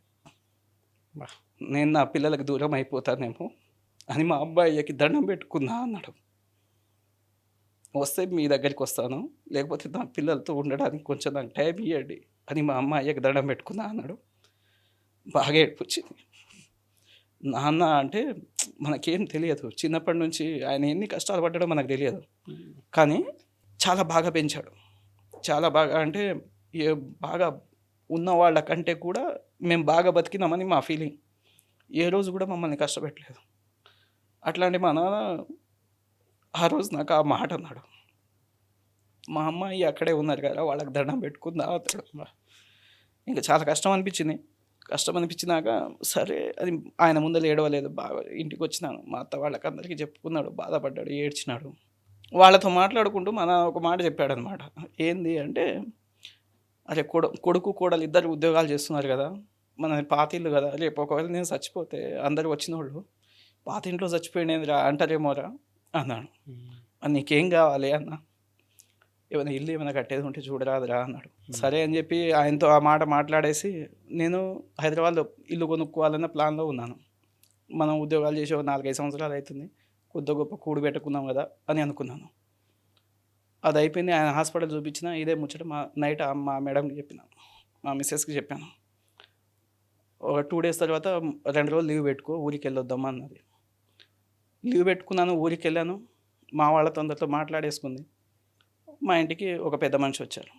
నేను నా పిల్లలకు దూరం అయిపోతానేమో అని మా అబ్బాయికి దండం పెట్టుకున్నా అన్నాడు. వస్తే మీ దగ్గరికి వస్తాను, లేకపోతే నా పిల్లలతో ఉండడానికి కొంచెం నాకు టైం ఇవ్వండి అని మా అమ్మ అయ్యకి దండం పెట్టుకున్నా అన్నాడు. బాగా ఏడ్పొచ్చింది. నాన్న అంటే మనకేం తెలియదు, చిన్నప్పటి నుంచి ఆయన ఎన్ని కష్టాలు పడ్డాడో మనకు తెలియదు, కానీ చాలా బాగా పెంచాడు. చాలా బాగా అంటే బాగా ఉన్న వాళ్ళకంటే కూడా మేము బాగా బతికినామని మా ఫీలింగ్. ఏ రోజు కూడా మమ్మల్ని కష్టపెట్టలేదు. అట్లాంటి మా నాన్న ఆ రోజు నాకు ఆ మాట అన్నాడు. మా అమ్మాయి అక్కడే ఉన్నారు కదా, వాళ్ళకి దండం పెట్టుకుందా అతడు. ఇంకా చాలా కష్టం అనిపించింది. కష్టం అనిపించినాక సరే అది ఆయన ముందర ఏడవలేదు. బాగా ఇంటికి వచ్చినాను, మా అత్త వాళ్ళకి అందరికీ చెప్పుకున్నాడు, బాధపడ్డాడు, ఏడ్చినాడు. వాళ్ళతో మాట్లాడుకుంటూ మన ఒక మాట చెప్పాడు అనమాట. ఏంది అంటే, అరే కొడుకు కోడలు ఇద్దరు ఉద్యోగాలు చేస్తున్నారు కదా, మన పాత ఇల్లు కదా, రేపు ఒకవేళ నేను చచ్చిపోతే అందరు వచ్చిన వాళ్ళు పాత ఇంట్లో చచ్చిపోయినరా అంటారేమోరా అన్నాడు. నీకేం కావాలి అన్న, ఏమైనా ఇల్లు ఏమైనా కట్టేది ఉంటే చూడరాదురా అన్నాడు. సరే అని చెప్పి ఆయనతో ఆ మాట మాట్లాడేసి నేను హైదరాబాద్లో ఇల్లు కొనుక్కోవాలన్న ప్లాన్లో ఉన్నాను. మనం ఉద్యోగాలు చేసి 4-5 సంవత్సరాలు అవుతుంది, కొద్ది గొప్ప కూడు పెట్టుకుందాం కదా అని అనుకున్నాను. అది అయిపోయింది. ఆయన హాస్పిటల్ చూపించిన ఇదే ముచ్చట నైట్ మా మేడంకి చెప్పిన, మా మిస్సెస్కి చెప్పాను. ఒక 2 డేస్ తర్వాత 2 రోజులు లీవ్ పెట్టుకో, ఊరికి వెళ్ళొద్దామా అన్నది. లీవ్ పెట్టుకున్నాను, ఊరికి వెళ్ళాను. మా వాళ్ళతో అందరితో మాట్లాడేసుకుంది. మా ఇంటికి ఒక పెద్ద మనిషి వచ్చారు.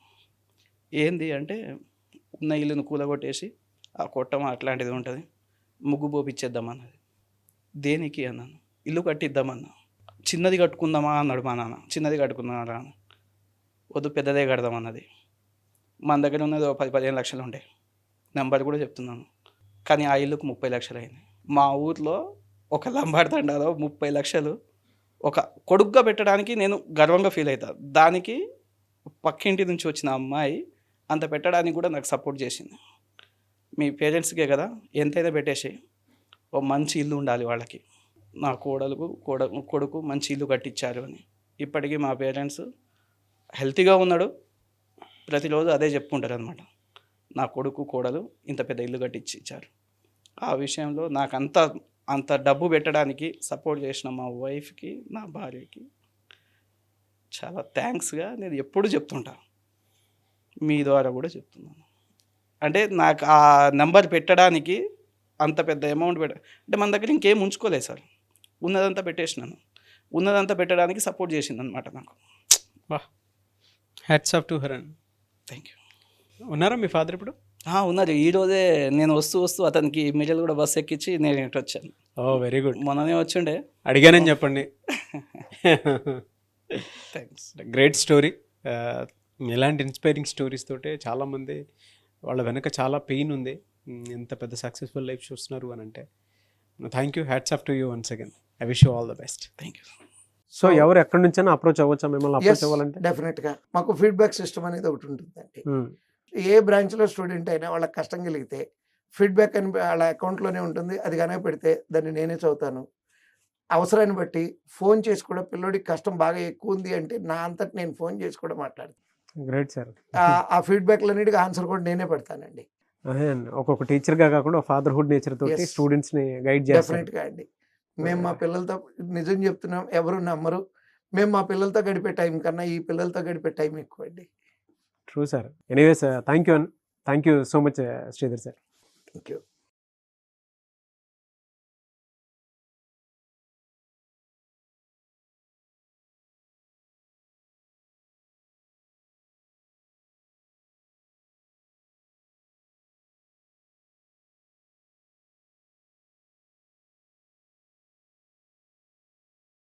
ఏంది అంటే, ఉన్న ఇల్లును కూలగొట్టేసి ఆ కొట్టం అట్లాంటిది ఉంటుంది, ముగ్గు పోపిచ్చేద్దామన్నది. దేనికి అన్నాను. ఇల్లు కట్టిద్దామన్నా. చిన్నది కట్టుకుందామా అన్నాడు మా నాన్న. చిన్నది కట్టుకుందామా, వద్దు పెద్దదే కడదామన్నది. మన దగ్గర ఉన్నది 10-15 లక్షలు ఉండే, నెంబర్ కూడా చెప్తున్నాను. కానీ ఆ ఇల్లుకు 30 లక్షలు అయింది. మా ఊర్లో ఒక లంబాడి తండాలో 30 లక్షలు ఒక కొడుగ్గా పెట్టడానికి నేను గర్వంగా ఫీల్ అవుతాను. దానికి పక్కింటి నుంచి వచ్చిన అమ్మాయి అంత పెట్టడానికి కూడా నాకు సపోర్ట్ చేసింది. మీ పేరెంట్స్కే కదా, ఎంతైనా పెట్టేసి ఓ మంచి ఇల్లు ఉండాలి వాళ్ళకి. నా కొడుకు మంచి ఇల్లు కట్టించారు అని. ఇప్పటికీ మా పేరెంట్స్ హెల్తీగా ఉన్నాడు, ప్రతిరోజు అదే చెప్పుకుంటారు అనమాట. నా కొడుకు కోడలు ఇంత పెద్ద ఇల్లు కట్టించి ఇచ్చారు. ఆ విషయంలో నాకు అంత డబ్బు పెట్టడానికి సపోర్ట్ చేసిన మా వైఫ్కి, నా భార్యకి చాలా థ్యాంక్స్గా నేను ఎప్పుడు చెప్తుంటా, మీ ద్వారా కూడా చెప్తున్నాను. అంటే నాకు ఆ నెంబర్ పెట్టడానికి అంత పెద్ద అమౌంట్ అంటే మన దగ్గర ఇంకేం ఉంచుకోలేదు సార్, ఉన్నదంతా పెట్టేసినాను. ఉన్నదంతా పెట్టడానికి సపోర్ట్ చేసింది అనమాట నాకు. Hats off to her. Thank you. ఉన్నారా మీ ఫాదర్ ఇప్పుడు? ఉన్నారు. ఈరోజే నేను వస్తూ అతనికి మిడిల్ కూడా బస్సు ఎక్కించి నేను ఇటు వచ్చాను. ఓ వెరీ గుడ్. మొన్ననే వచ్చిండే, అడిగానని చెప్పండి. థ్యాంక్స్. Great story. ఇలాంటి ఇన్స్పైరింగ్ స్టోరీస్ తోటే చాలామంది వాళ్ళ వెనక చాలా పెయిన్ ఉంది, ఎంత పెద్ద సక్సెస్ఫుల్ లైఫ్ చూస్తున్నారు అని అంటే. Thank you, hats off to you once again. I wish you all the best. Thank you. So ఎవరు ఎక్కడి నుంచైనా అప్రోచ్ అవ్వచ్చా మిమ్మల్ని? అప్రోచ్ అవ్వాలంటే డెఫినెట్గా మాకు ఫీడ్బ్యాక్ సిస్టమ్ అనేది ఒకటి ఉంటుందండి. ఏ బ్రాంచ్లో స్టూడెంట్ అయినా వాళ్ళకి కష్టం కలిగితే ఫీడ్బ్యాక్ అని వాళ్ళ అకౌంట్లోనే ఉంటుంది. అది కనుక పెడితే దాన్ని నేనే చదువుతాను. అవసరాన్ని బట్టి ఫోన్ చేసి కూడా పిల్లోడికి కష్టం బాగా ఎక్కువ ఉంది అంటే నా అంతటి నేను ఫోన్ చేసి కూడా మాట్లాడతాను. Great sir. ఆ ఫీడ్బ్యాక్లన్నిటికీ ఆన్సర్ కూడా నేనే పెడతానండి. అదే అండి, ఒక్కొక్క టీచర్గా కాకుండా ఫాదర్హుడ్ నేచర్ తోటి Yes. స్టూడెంట్స్ని గైడ్ చేస్తారు. డెఫినెట్గా అండి. మేము మా పిల్లలతో నిజం చెప్తున్నాం, ఎవరు నమ్మరు, మేము మా పిల్లలతో గడిపే టైం కన్నా ఈ పిల్లలతో గడిపే టైం ఎక్కువ అండి. True sir. Anyways thank you so much Sridhar sir. Thank you.